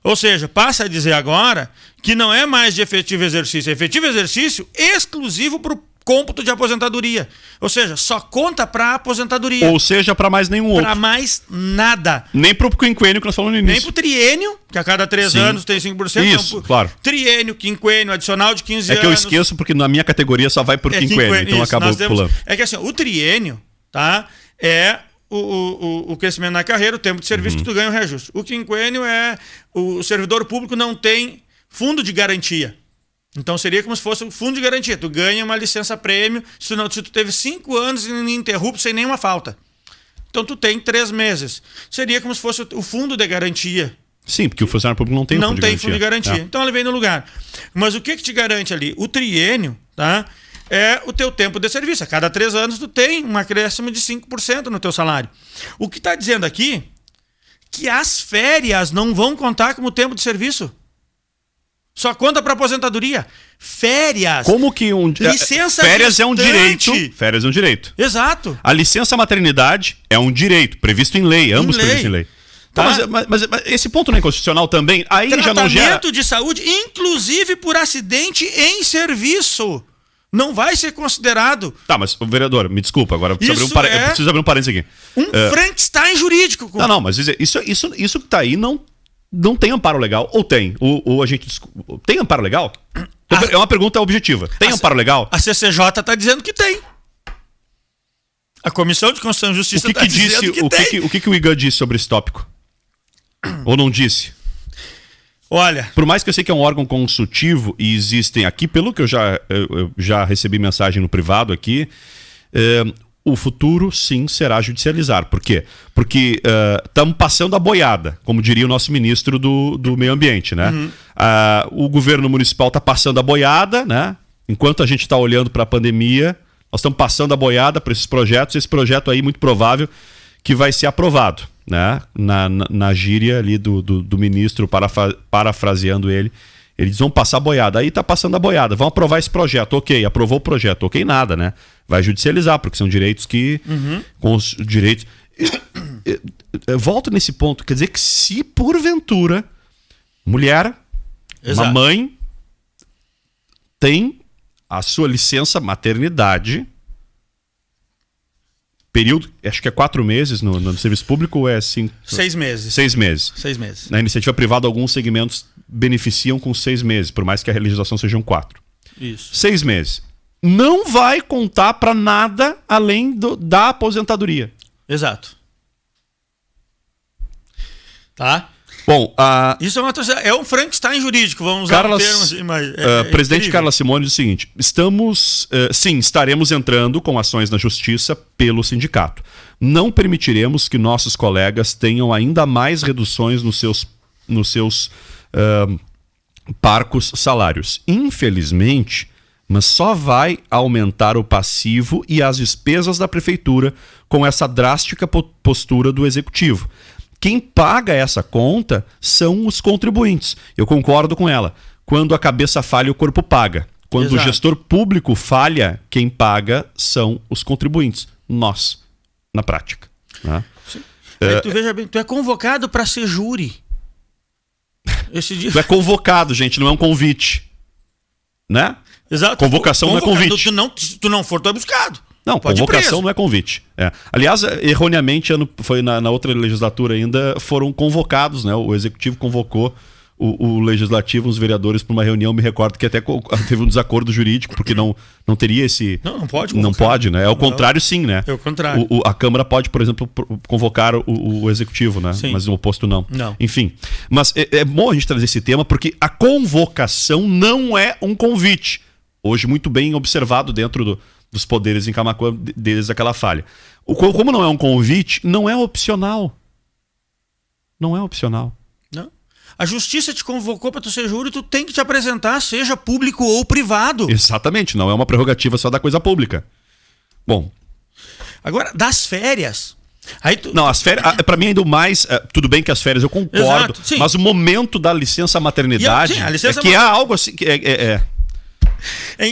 Speaker 4: Ou seja, passa a dizer agora que não é mais de efetivo exercício, é efetivo exercício exclusivo para o cômputo de aposentadoria. Ou seja, só conta para a aposentadoria.
Speaker 1: Ou seja, para mais nenhum outro.
Speaker 4: Para mais nada.
Speaker 1: Nem para o quinquênio que nós falamos no início.
Speaker 4: Nem para o triênio, que a cada 3 anos tem 5%.
Speaker 1: Isso,
Speaker 4: então,
Speaker 1: claro.
Speaker 4: Triênio, quinquênio, adicional de 15 anos.
Speaker 1: É que eu esqueço porque na minha categoria só vai por quinquênio, então acabou pulando.
Speaker 4: É que assim, o triênio, tá, é o crescimento na carreira, o tempo de serviço que tu ganha o reajuste. O quinquênio é o servidor público não tem fundo de garantia. Então seria como se fosse um fundo de garantia. Tu ganha uma licença-prêmio se tu teve 5 anos ininterruptos sem nenhuma falta. Então tu tem 3 meses. Seria como se fosse o fundo de garantia.
Speaker 1: Sim, porque o funcionário público não tem
Speaker 4: fundo de garantia. Então ele vem no lugar. Mas o que te garante ali? O triênio, tá? É o teu tempo de serviço. A cada 3 anos tu tem um acréscimo de 5% no teu salário. O que está dizendo aqui que as férias não vão contar como tempo de serviço. Só conta para aposentadoria. Férias.
Speaker 1: Como que
Speaker 4: licença
Speaker 1: férias é um direito?
Speaker 4: gestante.
Speaker 1: Férias é um direito.
Speaker 4: Exato.
Speaker 1: A licença maternidade é um direito, previsto em lei, ambos previstos em lei. Tá? Mas esse ponto não é constitucional também? Aí já não gera...
Speaker 4: Tratamento de saúde, inclusive por acidente em serviço. Não vai ser considerado.
Speaker 1: Tá, mas, vereador, me desculpa, agora eu preciso abrir um parênteses aqui.
Speaker 4: Frankenstein jurídico.
Speaker 1: Não, mas isso que tá aí não tem amparo legal, ou tem? Ou a gente... Tem amparo legal? É uma pergunta objetiva. Tem amparo legal?
Speaker 4: A CCJ tá dizendo que tem. A Comissão de Constituição e Justiça tá dizendo que tem.
Speaker 1: O que o IGAN disse sobre esse tópico? Ou não disse?
Speaker 4: Olha...
Speaker 1: Por mais que eu sei que é um órgão consultivo e existem aqui, pelo que eu já recebi mensagem no privado aqui, o futuro sim será judicializar. Por quê? Porque estamos passando a boiada, como diria o nosso ministro do Meio Ambiente, né?
Speaker 4: Uhum.
Speaker 1: O governo municipal está passando a boiada, né? Enquanto a gente está olhando para a pandemia, nós estamos passando a boiada para esses projetos. Esse projeto aí, muito provável que vai ser aprovado, né? Na gíria ali do ministro, parafraseando ele. Eles vão passar a boiada. Aí tá passando a boiada. Vão aprovar esse projeto. Ok, aprovou o projeto. Ok, nada, né? Vai judicializar, porque são direitos que... Com os direitos... Eu volto nesse ponto. Quer dizer que se porventura mulher, uma mãe, tem a sua licença maternidade, período, acho que é 4 meses no serviço público ou é 5?
Speaker 4: 6 meses.
Speaker 1: 6 meses.
Speaker 4: 6 meses.
Speaker 1: Na iniciativa privada, alguns segmentos beneficiam com 6 meses, por mais que a legislação sejam 4.
Speaker 4: Isso.
Speaker 1: 6 meses. Não vai contar para nada além da aposentadoria.
Speaker 4: Exato. Tá?
Speaker 1: Bom,
Speaker 4: isso é um Frankenstein jurídico, vamos usar um termo assim, mas
Speaker 1: presidente
Speaker 4: incrível.
Speaker 1: Carla Simone diz o seguinte: estaremos entrando com ações na justiça pelo sindicato. Não permitiremos que nossos colegas tenham ainda mais reduções nos seus parcos salários. Infelizmente, mas só vai aumentar o passivo e as despesas da prefeitura com essa drástica postura do executivo. Quem paga essa conta são os contribuintes. Eu concordo com ela. Quando a cabeça falha, o corpo paga. Quando o gestor público falha, quem paga são os contribuintes. Nós, na prática. Né?
Speaker 4: Tu veja bem, tu é convocado para ser júri.
Speaker 1: Tu é convocado, gente, não é um convite. Né?
Speaker 4: Exato.
Speaker 1: Convocação não é convite.
Speaker 4: Se tu não for, tu é buscado.
Speaker 1: Não, convocação não é convite. Aliás, erroneamente, foi na outra legislatura ainda, foram convocados, né? O executivo convocou o legislativo, os vereadores, para uma reunião. Me recordo que até teve um desacordo jurídico, porque não teria esse...
Speaker 4: Não pode
Speaker 1: convocar. Não pode, né? É o contrário, sim, né?
Speaker 4: É o contrário.
Speaker 1: A Câmara pode, por exemplo, convocar o executivo, né?
Speaker 4: Sim.
Speaker 1: Mas o oposto não.
Speaker 4: Não.
Speaker 1: Enfim, mas é bom a gente trazer esse tema, porque a convocação não é um convite. Hoje, muito bem observado dentro dos poderes em Camaquã, desde aquela falha. Como não é um convite, não é opcional. Não é opcional.
Speaker 4: Não. A justiça te convocou para tu ser júri, tu tem que te apresentar, seja público ou privado.
Speaker 1: Exatamente, não é uma prerrogativa só da coisa pública. Bom.
Speaker 4: Agora, das férias...
Speaker 1: Não, as férias, para mim ainda mais, tudo bem que as férias eu concordo,
Speaker 4: exato,
Speaker 1: mas o momento da licença maternidade é algo assim...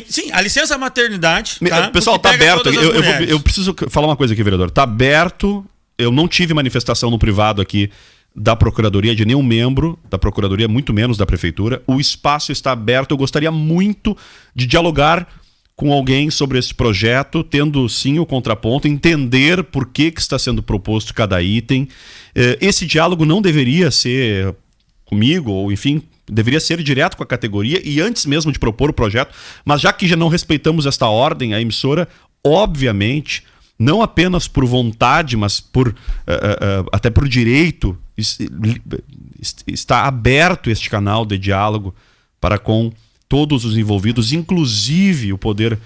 Speaker 4: Sim, a licença maternidade. Tá?
Speaker 1: Pessoal, tá aberto. Eu preciso falar uma coisa aqui, vereador. Tá aberto. Eu não tive manifestação no privado aqui da Procuradoria, de nenhum membro da Procuradoria, muito menos da Prefeitura. O espaço está aberto. Eu gostaria muito de dialogar com alguém sobre esse projeto, tendo sim o contraponto, entender por que está sendo proposto cada item. Esse diálogo não deveria ser comigo, ou enfim, deveria ser direto com a categoria e antes mesmo de propor o projeto, mas já que já não respeitamos esta ordem, a emissora, obviamente, não apenas por vontade, mas até por direito, está aberto este canal de diálogo para com todos os envolvidos, inclusive o poder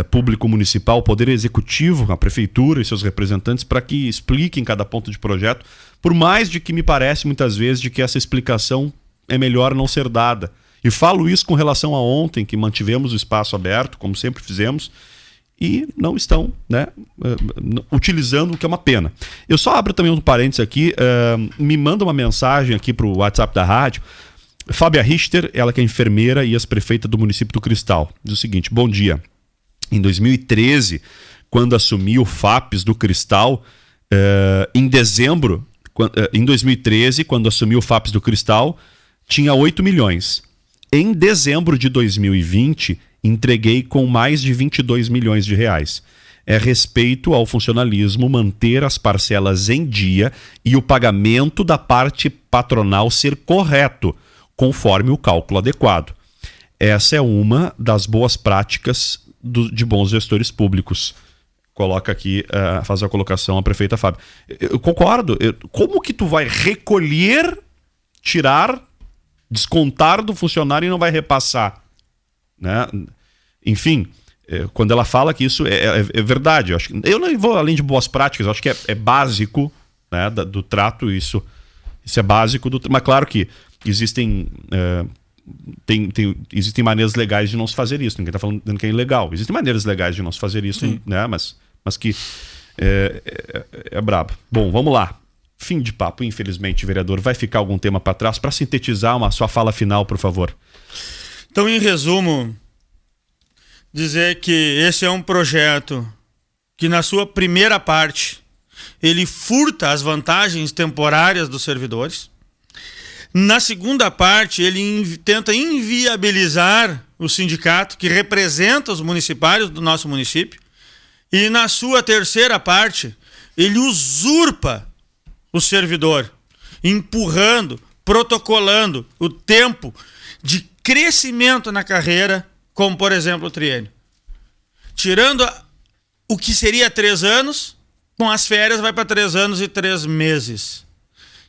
Speaker 1: público municipal, o poder executivo, a prefeitura e seus representantes, para que expliquem cada ponto de projeto, por mais de que me parece muitas vezes de que essa explicação é melhor não ser dada. E falo isso com relação a ontem, que mantivemos o espaço aberto, como sempre fizemos, e não estão, né, utilizando, o que é uma pena. Eu só abro também um parênteses aqui, me manda uma mensagem aqui para o WhatsApp da rádio, Fábia Richter, ela que é enfermeira e ex-prefeita do município do Cristal, diz o seguinte: bom dia. Em 2013, quando assumi o FAPES do Cristal, em dezembro, em 2013, quando assumi o FAPES do Cristal, tinha 8 milhões. Em dezembro de 2020, entreguei com mais de 22 milhões de reais. É respeito ao funcionalismo manter as parcelas em dia e o pagamento da parte patronal ser correto, conforme o cálculo adequado. Essa é uma das boas práticas de bons gestores públicos. Coloca aqui, faz a colocação a prefeita Fábio. Eu concordo. Como que tu vai recolher, tirar, descontar do funcionário e não vai repassar? Né? Enfim, quando ela fala que isso é verdade. Eu não vou além de boas práticas, eu acho que é básico, né, do trato, isso é básico. Mas claro que existem... existem maneiras legais de não se fazer isso. Ninguém está falando que é ilegal. Existem maneiras legais de não se fazer isso, né? Mas que é brabo. Bom, vamos lá. Fim de papo, infelizmente, vereador. Vai ficar algum tema para trás? Para sintetizar, sua fala final, por favor.
Speaker 4: Então, em resumo, dizer que esse é um projeto que, na sua primeira parte, ele furta as vantagens temporárias dos servidores. Na segunda parte, ele tenta inviabilizar o sindicato que representa os municipários do nosso município. E na sua terceira parte, ele usurpa o servidor, empurrando, protocolando o tempo de crescimento na carreira, como, por exemplo, o triênio. Tirando o que seria 3 anos, com as férias vai para 3 anos e 3 meses.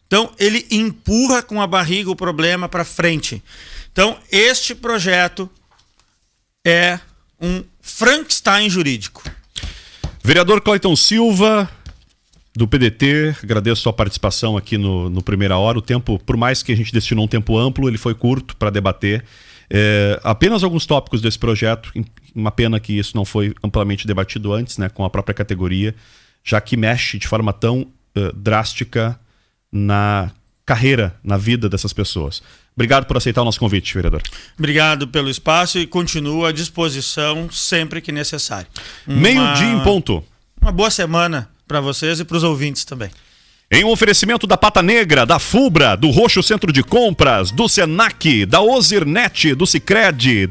Speaker 4: Então, ele empurra com a barriga o problema para frente. Então, este projeto é um Frankenstein jurídico.
Speaker 1: Vereador Clayton Silva, do PDT, agradeço a sua participação aqui no Primeira Hora. O tempo, por mais que a gente destinou um tempo amplo, ele foi curto para debater. Apenas alguns tópicos desse projeto. Uma pena que isso não foi amplamente debatido antes, né, com a própria categoria, já que mexe de forma tão drástica na carreira, na vida dessas pessoas. Obrigado por aceitar o nosso convite, vereador.
Speaker 4: Obrigado pelo espaço e continuo à disposição sempre que necessário.
Speaker 1: Meio-dia em ponto.
Speaker 4: Uma boa semana para vocês e para os ouvintes também.
Speaker 1: Em um oferecimento da Pata Negra, da Fubra, do Roxo Centro de Compras, do Senac, da Ozirnet, do Sicredi,